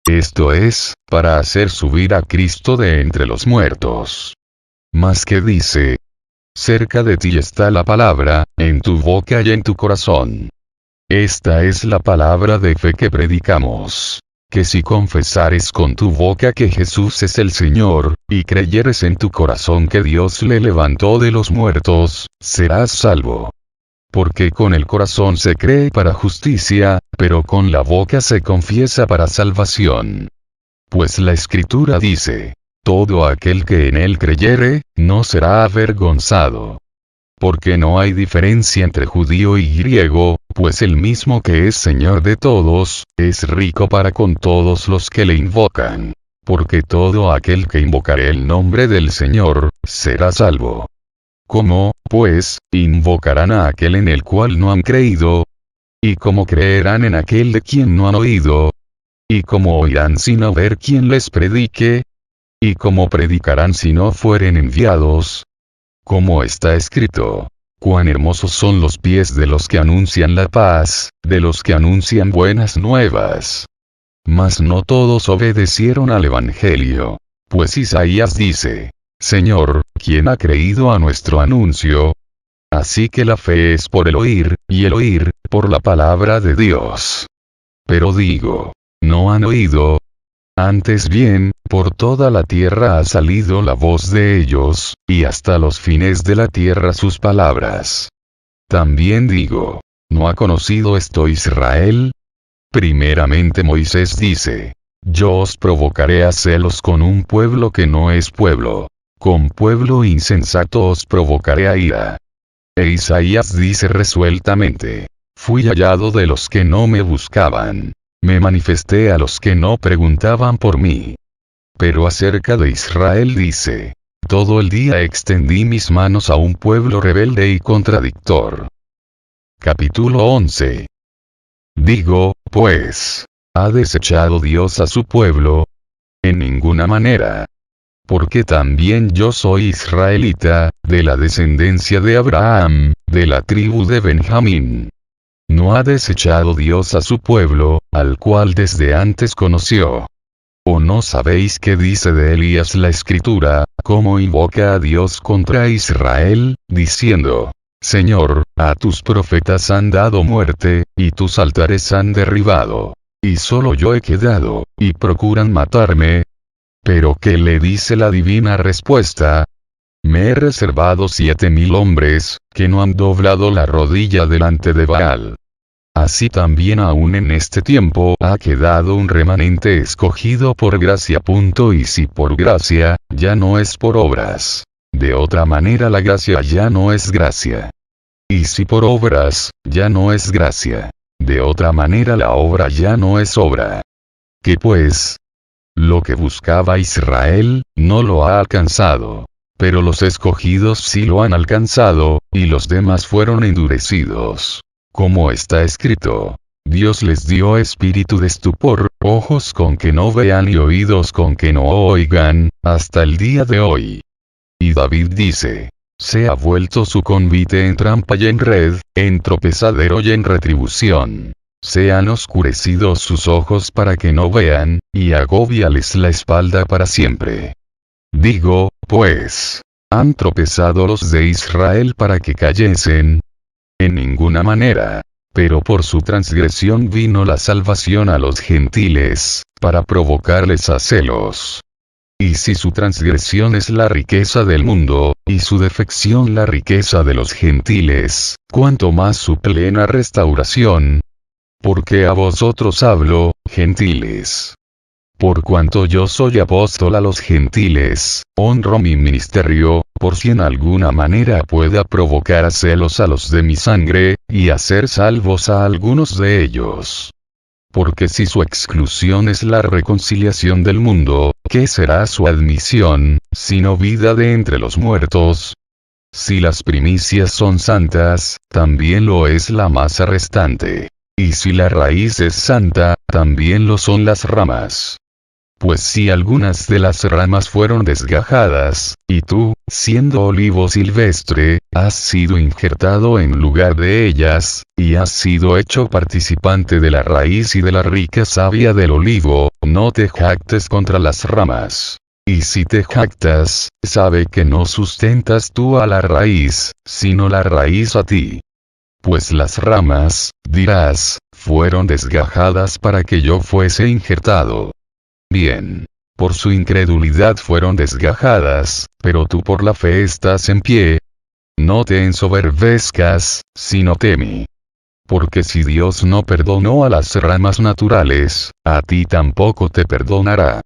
Esto es, para hacer subir a Cristo de entre los muertos. Mas que dice: cerca de ti está la palabra, en tu boca y en tu corazón. Esta es la palabra de fe que predicamos. Que si confesares con tu boca que Jesús es el Señor, y creyeres en tu corazón que Dios le levantó de los muertos, serás salvo. Porque con el corazón se cree para justicia, pero con la boca se confiesa para salvación. Pues la Escritura dice: todo aquel que en él creyere, no será avergonzado. Porque no hay diferencia entre judío y griego, pues el mismo que es Señor de todos, es rico para con todos los que le invocan. Porque todo aquel que invocare el nombre del Señor, será salvo. ¿Cómo, pues, invocarán a aquel en el cual no han creído? ¿Y cómo creerán en aquel de quien no han oído? ¿Y cómo oirán sin haber quien les predique? ¿Y cómo predicarán si no fueren enviados? Como está escrito: cuán hermosos son los pies de los que anuncian la paz, de los que anuncian buenas nuevas. Mas no todos obedecieron al Evangelio. Pues Isaías dice: Señor, ¿quién ha creído a nuestro anuncio? Así que la fe es por el oír, y el oír, por la palabra de Dios. Pero digo, ¿no han oído? Antes bien, por toda la tierra ha salido la voz de ellos, y hasta los fines de la tierra sus palabras. También digo, ¿no ha conocido esto Israel? Primeramente Moisés dice: yo os provocaré a celos con un pueblo que no es pueblo. Con pueblo insensato os provocaré a ira. E Isaías dice resueltamente: fui hallado de los que no me buscaban. Me manifesté a los que no preguntaban por mí. Pero acerca de Israel dice: todo el día extendí mis manos a un pueblo rebelde y contradictor. Capítulo 11. Digo, pues, ¿ha desechado Dios a su pueblo? En ninguna manera. Porque también yo soy israelita, de la descendencia de Abraham, de la tribu de Benjamín. ¿No ha desechado Dios a su pueblo, al cual desde antes conoció? ¿O no sabéis qué dice de Elías la Escritura, cómo invoca a Dios contra Israel, diciendo: Señor, a tus profetas han dado muerte, y tus altares han derribado, y solo yo he quedado, y procuran matarme? Pero ¿qué le dice la divina respuesta? Me he reservado 7,000 hombres, que no han doblado la rodilla delante de Baal. Así también aún en este tiempo ha quedado un remanente escogido por gracia. Y si por gracia, ya no es por obras. De otra manera la gracia ya no es gracia. Y si por obras, ya no es gracia. De otra manera la obra ya no es obra. ¿Qué pues? Lo que buscaba Israel, no lo ha alcanzado. Pero los escogidos sí lo han alcanzado, y los demás fueron endurecidos. Como está escrito: Dios les dio espíritu de estupor, ojos con que no vean y oídos con que no oigan, hasta el día de hoy. Y David dice: se ha vuelto su convite en trampa y en red, en tropezadero y en retribución. Se han oscurecido sus ojos para que no vean, y agóbiales la espalda para siempre. Digo, pues, ¿han tropezado los de Israel para que cayesen? En ninguna manera. Pero por su transgresión vino la salvación a los gentiles, para provocarles a celos. Y si su transgresión es la riqueza del mundo, y su defección la riqueza de los gentiles, ¿cuánto más su plena restauración? Porque a vosotros hablo, gentiles. Por cuanto yo soy apóstol a los gentiles, honro mi ministerio, por si en alguna manera pueda provocar a celos a los de mi sangre, y hacer salvos a algunos de ellos. Porque si su exclusión es la reconciliación del mundo, ¿qué será su admisión, sino vida de entre los muertos? Si las primicias son santas, también lo es la masa restante. Y si la raíz es santa, también lo son las ramas. Pues si algunas de las ramas fueron desgajadas, y tú, siendo olivo silvestre, has sido injertado en lugar de ellas, y has sido hecho participante de la raíz y de la rica savia del olivo, no te jactes contra las ramas. Y si te jactas, sabe que no sustentas tú a la raíz, sino la raíz a ti. Pues las ramas, dirás, fueron desgajadas para que yo fuese injertado. Bien. Por su incredulidad fueron desgajadas, pero tú por la fe estás en pie. No te ensoberbezcas, sino teme. Porque si Dios no perdonó a las ramas naturales, a ti tampoco te perdonará.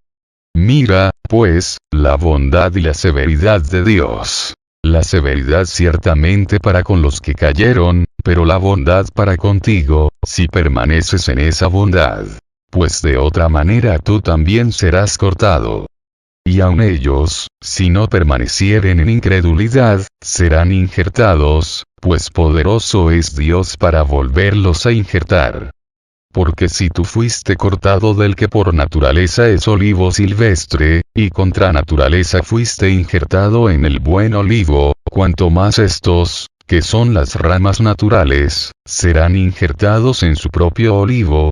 Mira, pues, la bondad y la severidad de Dios. La severidad ciertamente para con los que cayeron, pero la bondad para contigo, si permaneces en esa bondad. Pues de otra manera tú también serás cortado. Y aun ellos, si no permanecieren en incredulidad, serán injertados, pues poderoso es Dios para volverlos a injertar. Porque si tú fuiste cortado del que por naturaleza es olivo silvestre, y contra naturaleza fuiste injertado en el buen olivo, cuanto más estos, que son las ramas naturales, serán injertados en su propio olivo.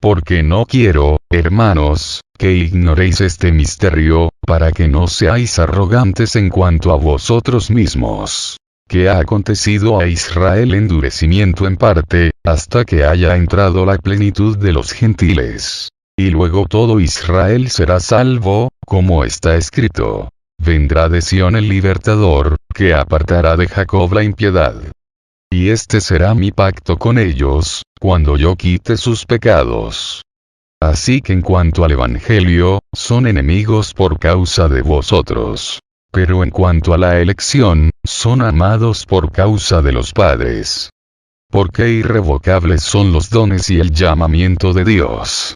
Porque no quiero, hermanos, que ignoréis este misterio, para que no seáis arrogantes en cuanto a vosotros mismos. Que ha acontecido a Israel endurecimiento en parte, hasta que haya entrado la plenitud de los gentiles. Y luego todo Israel será salvo, como está escrito. Vendrá de Sión el libertador, que apartará de Jacob la impiedad. Y este será mi pacto con ellos, cuando yo quite sus pecados. Así que en cuanto al Evangelio, son enemigos por causa de vosotros. Pero en cuanto a la elección, son amados por causa de los padres. Porque irrevocables son los dones y el llamamiento de Dios.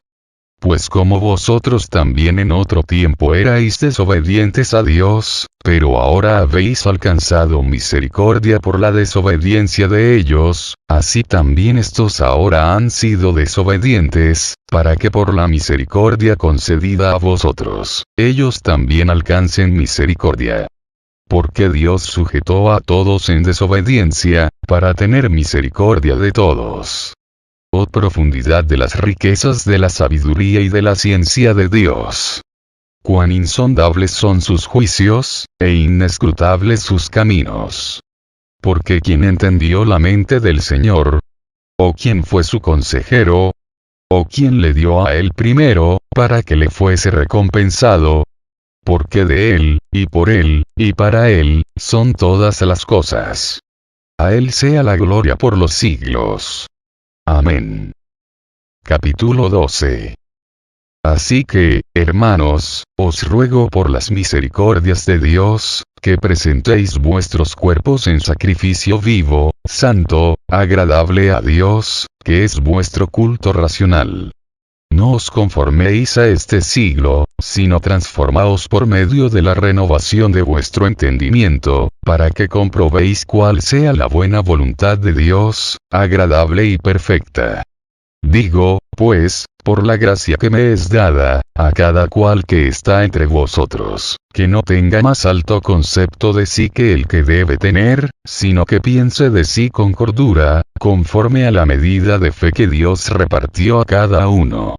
Pues como vosotros también en otro tiempo erais desobedientes a Dios, pero ahora habéis alcanzado misericordia por la desobediencia de ellos, así también estos ahora han sido desobedientes, para que por la misericordia concedida a vosotros, ellos también alcancen misericordia. Porque Dios sujetó a todos en desobediencia, para tener misericordia de todos. Oh profundidad de las riquezas de la sabiduría y de la ciencia de Dios. Cuán insondables son sus juicios, e inescrutables sus caminos. Porque ¿quién entendió la mente del Señor? ¿O quién fue su consejero? ¿O quién le dio a él primero, para que le fuese recompensado? Porque de él, y por él, y para él, son todas las cosas. A él sea la gloria por los siglos. Amén. Capítulo 12. Así que, hermanos, os ruego por las misericordias de Dios, que presentéis vuestros cuerpos en sacrificio vivo, santo, agradable a Dios, que es vuestro culto racional. No os conforméis a este siglo, sino transformaos por medio de la renovación de vuestro entendimiento, para que comprobéis cuál sea la buena voluntad de Dios, agradable y perfecta. Digo, pues, por la gracia que me es dada, a cada cual que está entre vosotros, que no tenga más alto concepto de sí que el que debe tener, sino que piense de sí con cordura, conforme a la medida de fe que Dios repartió a cada uno.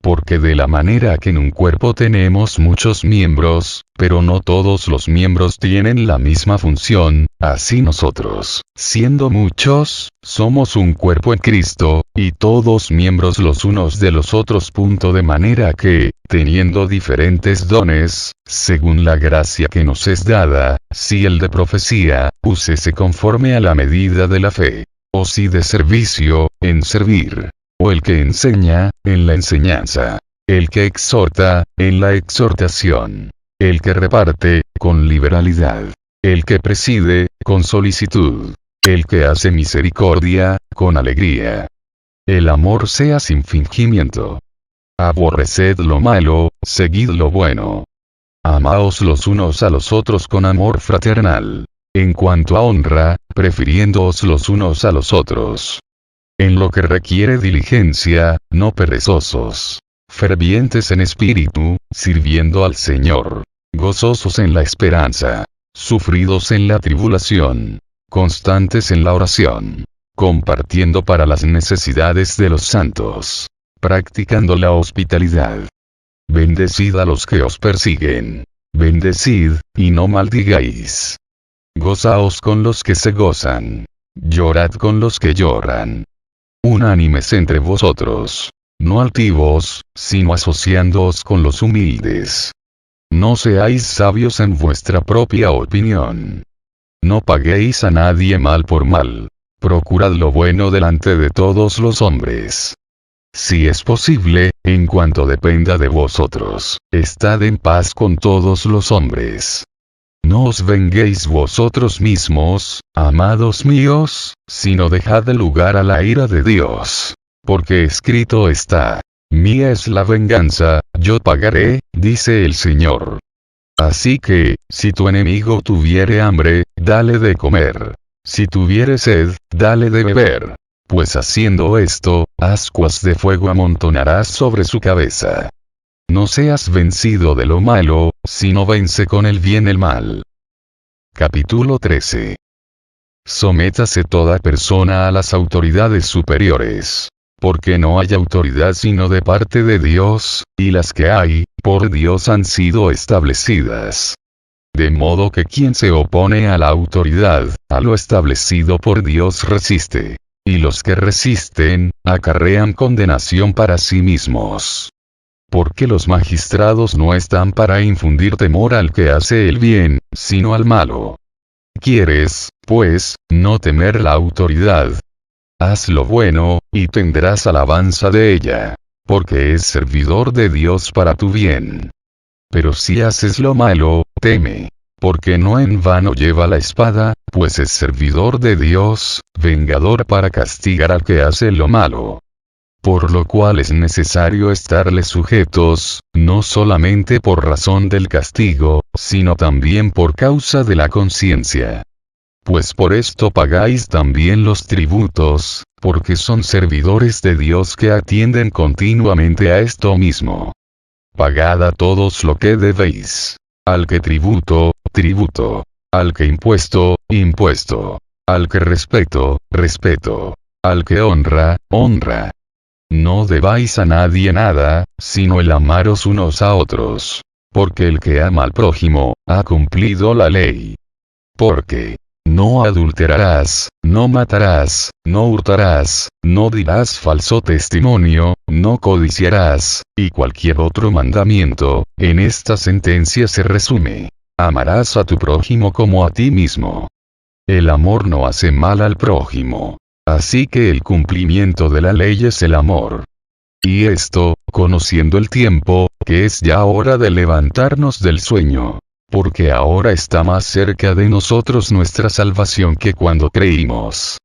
Porque de la manera que en un cuerpo tenemos muchos miembros, pero no todos los miembros tienen la misma función, así nosotros, siendo muchos, somos un cuerpo en Cristo, y todos miembros los unos de los otros. De manera que, teniendo diferentes dones, según la gracia que nos es dada, si el de profecía, úsese conforme a la medida de la fe. O si de servicio, en servir. O el que enseña, en la enseñanza. El que exhorta, en la exhortación. El que reparte, con liberalidad. El que preside, con solicitud. El que hace misericordia, con alegría. El amor sea sin fingimiento. Aborreced lo malo, seguid lo bueno. Amaos los unos a los otros con amor fraternal. En cuanto a honra, prefiriéndoos los unos a los otros. En lo que requiere diligencia, no perezosos. Fervientes en espíritu, sirviendo al Señor. Gozosos en la esperanza. Sufridos en la tribulación. Constantes en la oración. Compartiendo para las necesidades de los santos. Practicando la hospitalidad. Bendecid a los que os persiguen. Bendecid, y no maldigáis. Gozaos con los que se gozan. Llorad con los que lloran. Unánimes entre vosotros. No altivos, sino asociándoos con los humildes. No seáis sabios en vuestra propia opinión. No paguéis a nadie mal por mal. Procurad lo bueno delante de todos los hombres. Si es posible, en cuanto dependa de vosotros, estad en paz con todos los hombres. No os venguéis vosotros mismos, amados míos, sino dejad lugar a la ira de Dios. Porque escrito está: mía es la venganza, yo pagaré, dice el Señor. Así que, si tu enemigo tuviere hambre, dale de comer. Si tuviere sed, dale de beber. Pues haciendo esto, ascuas de fuego amontonarás sobre su cabeza. No seas vencido de lo malo, sino vence con el bien el mal. Capítulo 13. Sométase toda persona a las autoridades superiores. Porque no hay autoridad sino de parte de Dios, y las que hay, por Dios han sido establecidas. De modo que quien se opone a la autoridad, a lo establecido por Dios resiste. Y los que resisten, acarrean condenación para sí mismos. Porque los magistrados no están para infundir temor al que hace el bien, sino al malo. ¿Quieres, pues, no temer la autoridad? Haz lo bueno, y tendrás alabanza de ella. Porque es servidor de Dios para tu bien. Pero si haces lo malo, teme. Porque no en vano lleva la espada, pues es servidor de Dios, vengador para castigar al que hace lo malo. Por lo cual es necesario estarle sujetos, no solamente por razón del castigo, sino también por causa de la conciencia. Pues por esto pagáis también los tributos, porque son servidores de Dios que atienden continuamente a esto mismo. Pagad a todos lo que debéis. Al que tributo, tributo. Al que impuesto, impuesto. Al que respeto, respeto. Al que honra, honra. No debáis a nadie nada, sino el amaros unos a otros. Porque el que ama al prójimo, ha cumplido la ley. Porque no adulterarás, no matarás, no hurtarás, no dirás falso testimonio, no codiciarás, y cualquier otro mandamiento, en esta sentencia se resume: amarás a tu prójimo como a ti mismo. El amor no hace mal al prójimo. Así que el cumplimiento de la ley es el amor. Y esto, conociendo el tiempo, que es ya hora de levantarnos del sueño. Porque ahora está más cerca de nosotros nuestra salvación que cuando creímos.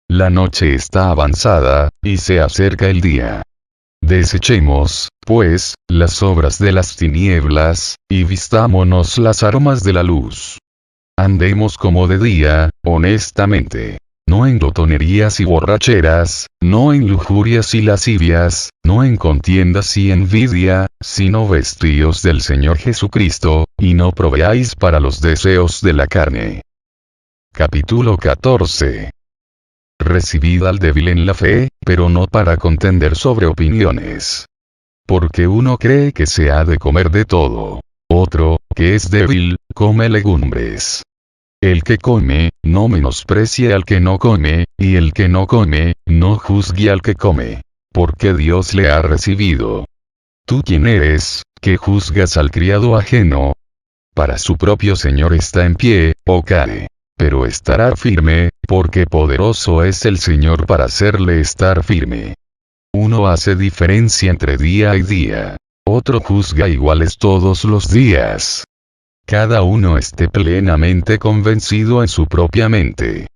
La noche está avanzada, y se acerca el día. Desechemos, pues, las obras de las tinieblas, y vistámonos las armas de la luz. Andemos como de día, honestamente. No en glotonerías y borracheras, no en lujurias y lascivias, no en contiendas y envidia, sino vestíos del Señor Jesucristo, y no proveáis para los deseos de la carne. Capítulo 14. Recibid al débil en la fe, pero no para contender sobre opiniones. Porque uno cree que se ha de comer de todo. Otro, que es débil, come legumbres. El que come, no menosprecie al que no come, y el que no come, no juzgue al que come. Porque Dios le ha recibido. ¿Tú quién eres, que juzgas al criado ajeno? Para su propio Señor está en pie, o cae. Pero estará firme, porque poderoso es el Señor para hacerle estar firme. Uno hace diferencia entre día y día. Otro juzga iguales todos los días. Cada uno esté plenamente convencido en su propia mente.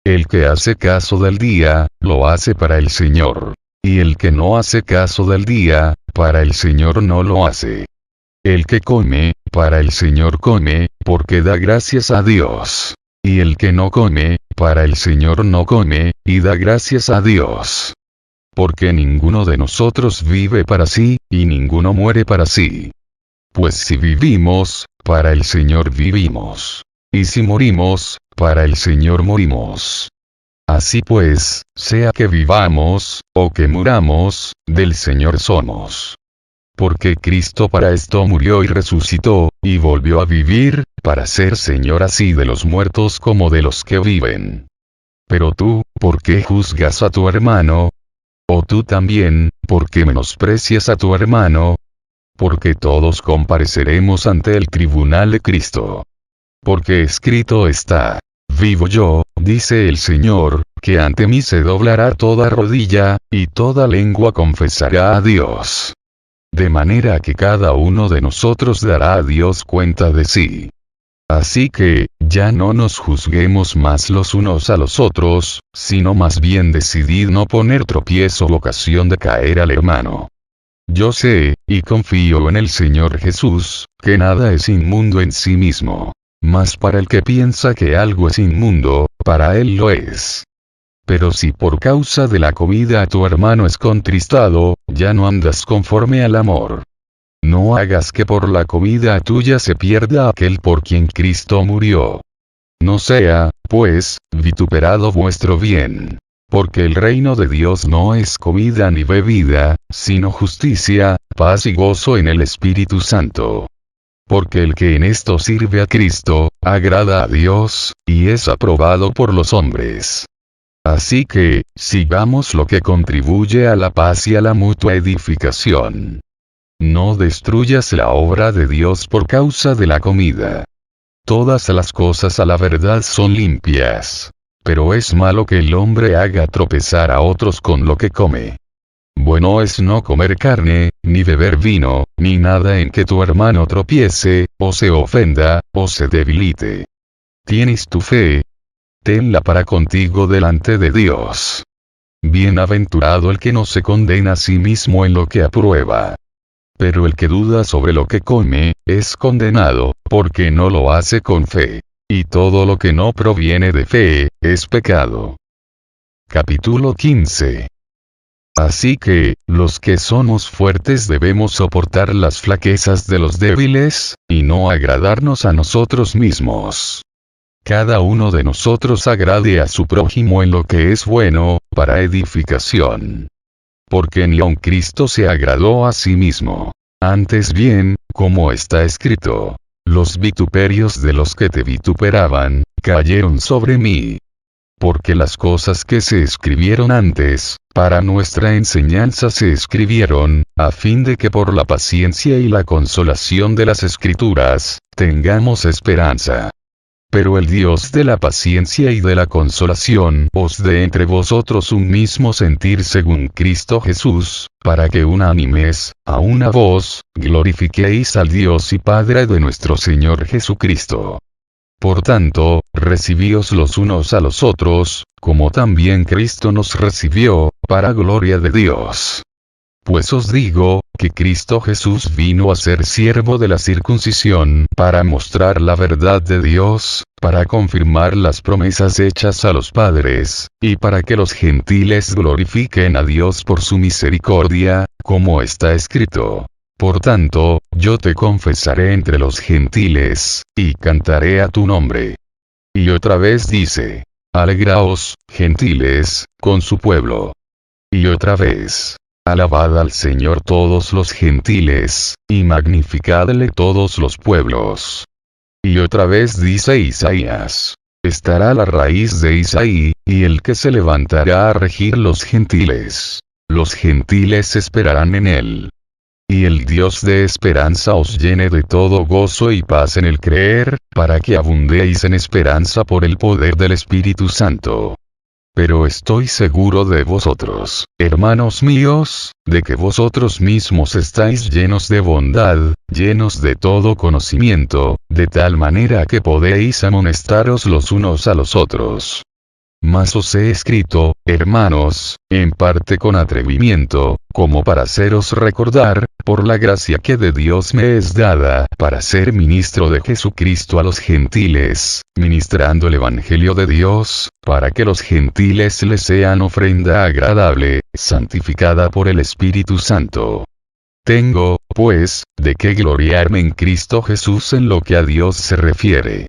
El que hace caso del día, lo hace para el Señor. Y el que no hace caso del día, para el Señor no lo hace. El que come, para el Señor come, porque da gracias a Dios. Y el que no come, para el Señor no come, y da gracias a Dios. Porque ninguno de nosotros vive para sí, y ninguno muere para sí. Pues si vivimos, para el Señor vivimos. Y si morimos, para el Señor morimos. Así pues, sea que vivamos, o que muramos, del Señor somos. Porque Cristo para esto murió y resucitó, y volvió a vivir, para ser Señor así de los muertos como de los que viven. Pero tú, ¿por qué juzgas a tu hermano? O tú también, ¿por qué menosprecias a tu hermano? Porque todos compareceremos ante el tribunal de Cristo. Porque escrito está: vivo yo, dice el Señor, que ante mí se doblará toda rodilla, y toda lengua confesará a Dios. De manera que cada uno de nosotros dará a Dios cuenta de sí. Así que, ya no nos juzguemos más los unos a los otros, sino más bien decidid no poner tropiezo o ocasión de caer al hermano. Yo sé, y confío en el Señor Jesús, que nada es inmundo en sí mismo. Mas para el que piensa que algo es inmundo, para él lo es. Pero si por causa de la comida tu hermano es contristado, ya no andas conforme al amor. No hagas que por la comida tuya se pierda aquel por quien Cristo murió. No sea, pues, vituperado vuestro bien. Porque el reino de Dios no es comida ni bebida, sino justicia, paz y gozo en el Espíritu Santo. Porque el que en esto sirve a Cristo, agrada a Dios, y es aprobado por los hombres. Así que, sigamos lo que contribuye a la paz y a la mutua edificación. No destruyas la obra de Dios por causa de la comida. Todas las cosas a la verdad son limpias. Pero es malo que el hombre haga tropezar a otros con lo que come. Bueno es no comer carne, ni beber vino, ni nada en que tu hermano tropiece, o se ofenda, o se debilite. ¿Tienes tu fe? Tenla para contigo delante de Dios. Bienaventurado el que no se condena a sí mismo en lo que aprueba. Pero el que duda sobre lo que come, es condenado, porque no lo hace con fe. Y todo lo que no proviene de fe, es pecado. Capítulo 15. Así que, los que somos fuertes debemos soportar las flaquezas de los débiles, y no agradarnos a nosotros mismos. Cada uno de nosotros agrade a su prójimo en lo que es bueno, para edificación. Porque ni aun Cristo se agradó a sí mismo. Antes bien, como está escrito: los vituperios de los que te vituperaban, cayeron sobre mí. Porque las cosas que se escribieron antes, para nuestra enseñanza se escribieron, a fin de que por la paciencia y la consolación de las Escrituras, tengamos esperanza. Pero el Dios de la paciencia y de la consolación os dé entre vosotros un mismo sentir según Cristo Jesús, para que unánimes, a una voz, glorifiquéis al Dios y Padre de nuestro Señor Jesucristo. Por tanto, recibíos los unos a los otros, como también Cristo nos recibió, para gloria de Dios. Pues os digo, que Cristo Jesús vino a ser siervo de la circuncisión, para mostrar la verdad de Dios, para confirmar las promesas hechas a los padres, y para que los gentiles glorifiquen a Dios por su misericordia, como está escrito: por tanto, yo te confesaré entre los gentiles, y cantaré a tu nombre. Y otra vez dice: alegraos, gentiles, con su pueblo. Y otra vez: alabad al Señor todos los gentiles, y magnificadle todos los pueblos. Y otra vez dice Isaías: estará la raíz de Isaí, y el que se levantará a regir los gentiles. Los gentiles esperarán en él. Y el Dios de esperanza os llene de todo gozo y paz en el creer, para que abundéis en esperanza por el poder del Espíritu Santo. Pero estoy seguro de vosotros, hermanos míos, de que vosotros mismos estáis llenos de bondad, llenos de todo conocimiento, de tal manera que podéis amonestaros los unos a los otros. Mas os he escrito, hermanos, en parte con atrevimiento, como para haceros recordar, por la gracia que de Dios me es dada, para ser ministro de Jesucristo a los gentiles, ministrando el Evangelio de Dios, para que los gentiles les sean ofrenda agradable, santificada por el Espíritu Santo. Tengo, pues, de qué gloriarme en Cristo Jesús en lo que a Dios se refiere.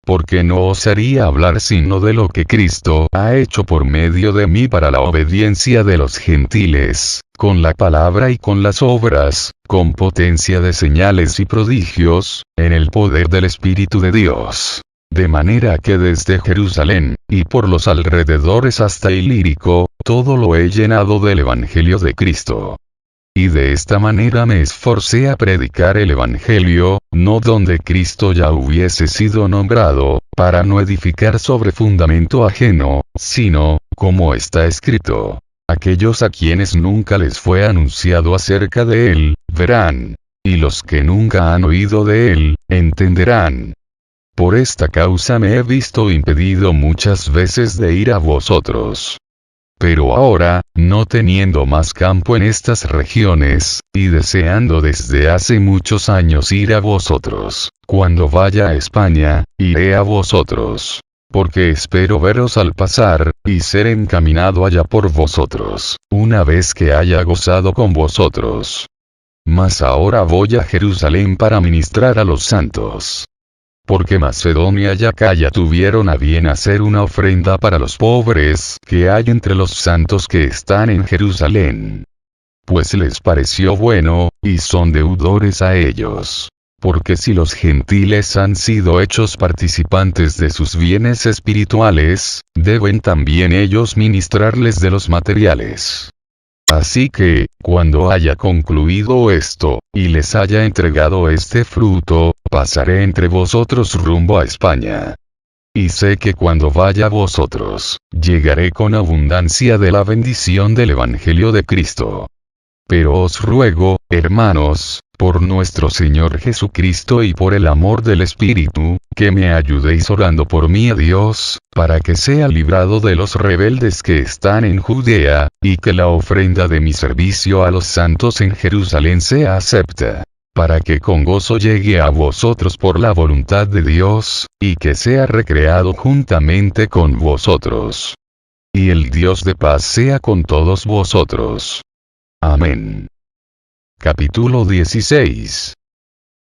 Porque no osaría hablar sino de lo que Cristo ha hecho por medio de mí para la obediencia de los gentiles, con la palabra y con las obras, con potencia de señales y prodigios, en el poder del Espíritu de Dios. De manera que desde Jerusalén, y por los alrededores hasta Ilírico, todo lo he llenado del Evangelio de Cristo. Y de esta manera me esforcé a predicar el Evangelio, no donde Cristo ya hubiese sido nombrado, para no edificar sobre fundamento ajeno, sino, como está escrito, aquellos a quienes nunca les fue anunciado acerca de él, verán, y los que nunca han oído de él, entenderán. Por esta causa me he visto impedido muchas veces de ir a vosotros. Pero ahora, no teniendo más campo en estas regiones, y deseando desde hace muchos años ir a vosotros, cuando vaya a España, iré a vosotros. Porque espero veros al pasar, y ser encaminado allá por vosotros, una vez que haya gozado con vosotros. Mas ahora voy a Jerusalén para ministrar a los santos. Porque Macedonia y Acaya tuvieron a bien hacer una ofrenda para los pobres que hay entre los santos que están en Jerusalén. Pues les pareció bueno, y son deudores a ellos. Porque si los gentiles han sido hechos participantes de sus bienes espirituales, deben también ellos ministrarles de los materiales. Así que, cuando haya concluido esto, y les haya entregado este fruto, pasaré entre vosotros rumbo a España. Y sé que cuando vaya a vosotros, llegaré con abundancia de la bendición del Evangelio de Cristo. Pero os ruego, hermanos, por nuestro Señor Jesucristo y por el amor del Espíritu, que me ayudéis orando por mí a Dios, para que sea librado de los rebeldes que están en Judea, y que la ofrenda de mi servicio a los santos en Jerusalén sea acepta, para que con gozo llegue a vosotros por la voluntad de Dios, y que sea recreado juntamente con vosotros. Y el Dios de paz sea con todos vosotros. Amén. Capítulo 16.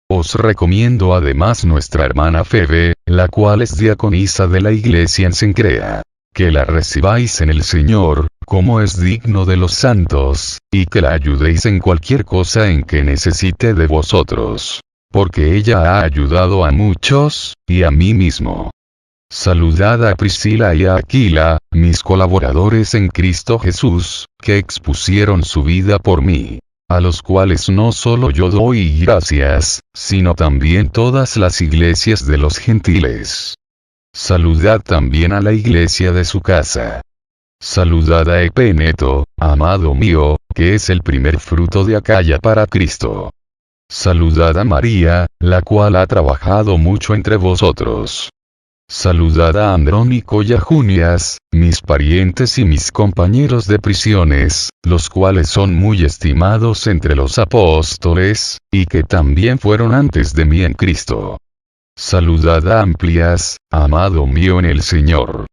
Os recomiendo además nuestra hermana Febe, la cual es diaconisa de la iglesia en Cencrea, que la recibáis en el Señor, como es digno de los santos, y que la ayudéis en cualquier cosa en que necesite de vosotros, porque ella ha ayudado a muchos, y a mí mismo. Saludad a Priscila y a Aquila, mis colaboradores en Cristo Jesús, que expusieron su vida por mí, a los cuales no solo yo doy gracias, sino también todas las iglesias de los gentiles. Saludad también a la iglesia de su casa. Saludad a Epeneto, amado mío, que es el primer fruto de Acaya para Cristo. Saludad a María, la cual ha trabajado mucho entre vosotros. Saludad a Andrónico y a Junias, mis parientes y mis compañeros de prisiones, los cuales son muy estimados entre los apóstoles, y que también fueron antes de mí en Cristo. Saludad a Amplias, amado mío en el Señor.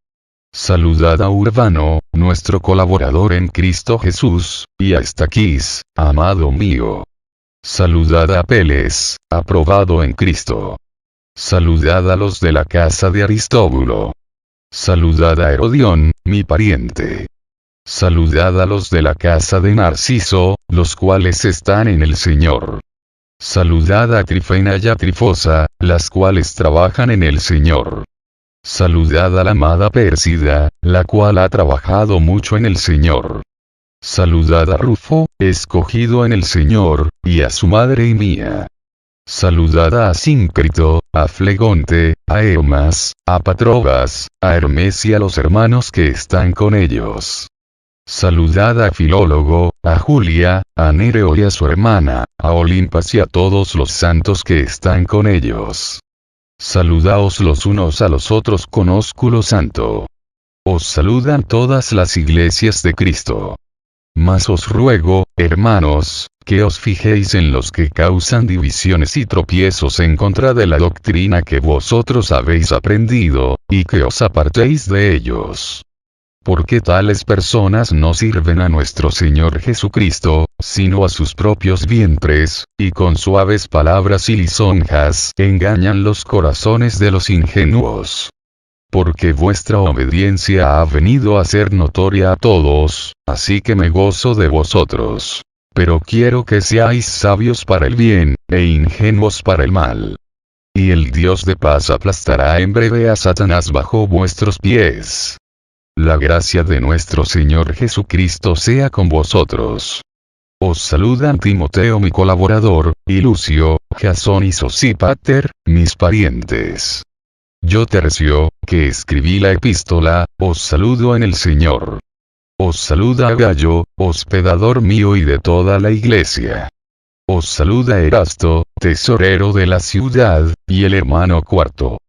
Saludad a Urbano, nuestro colaborador en Cristo Jesús, y a Estaquis, amado mío. Saludad a Apeles, aprobado en Cristo. Saludad a los de la casa de Aristóbulo. Saludad a Herodión, mi pariente. Saludad a los de la casa de Narciso, los cuales están en el Señor. Saludad a Trifena y a Trifosa, las cuales trabajan en el Señor. Saludad a la amada Pérsida, la cual ha trabajado mucho en el Señor. Saludad a Rufo, escogido en el Señor, y a su madre y mía. Saludad a Asíncrito, a Flegonte, a Hermas, a Patrobas, a Hermes y a los hermanos que están con ellos. Saludad a Filólogo, a Julia, a Nereo y a su hermana, a Olimpas y a todos los santos que están con ellos. Saludaos los unos a los otros con ósculo santo. Os saludan todas las iglesias de Cristo. Mas os ruego, hermanos, que os fijéis en los que causan divisiones y tropiezos en contra de la doctrina que vosotros habéis aprendido, y que os apartéis de ellos. Porque tales personas no sirven a nuestro Señor Jesucristo, sino a sus propios vientres, y con suaves palabras y lisonjas engañan los corazones de los ingenuos. Porque vuestra obediencia ha venido a ser notoria a todos, así que me gozo de vosotros. Pero quiero que seáis sabios para el bien, e ingenuos para el mal. Y el Dios de paz aplastará en breve a Satanás bajo vuestros pies. La gracia de nuestro Señor Jesucristo sea con vosotros. Os saludan Timoteo mi colaborador, y Lucio, Jasón y Sosípater, mis parientes. Yo Tercio, que escribí la epístola, os saludo en el Señor. Os saluda Gayo, hospedador mío y de toda la iglesia. Os saluda Erasto, tesorero de la ciudad, y el hermano Cuarto.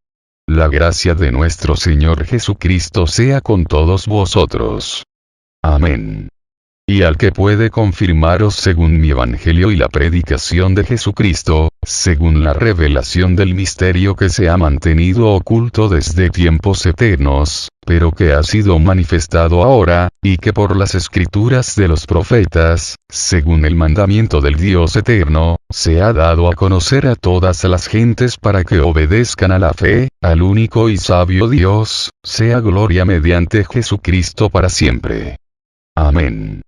La gracia de nuestro Señor Jesucristo sea con todos vosotros. Amén. Y al que puede confirmaros según mi evangelio y la predicación de Jesucristo, según la revelación del misterio que se ha mantenido oculto desde tiempos eternos, pero que ha sido manifestado ahora, y que por las escrituras de los profetas, según el mandamiento del Dios eterno, se ha dado a conocer a todas las gentes para que obedezcan a la fe, al único y sabio Dios, sea gloria mediante Jesucristo para siempre. Amén.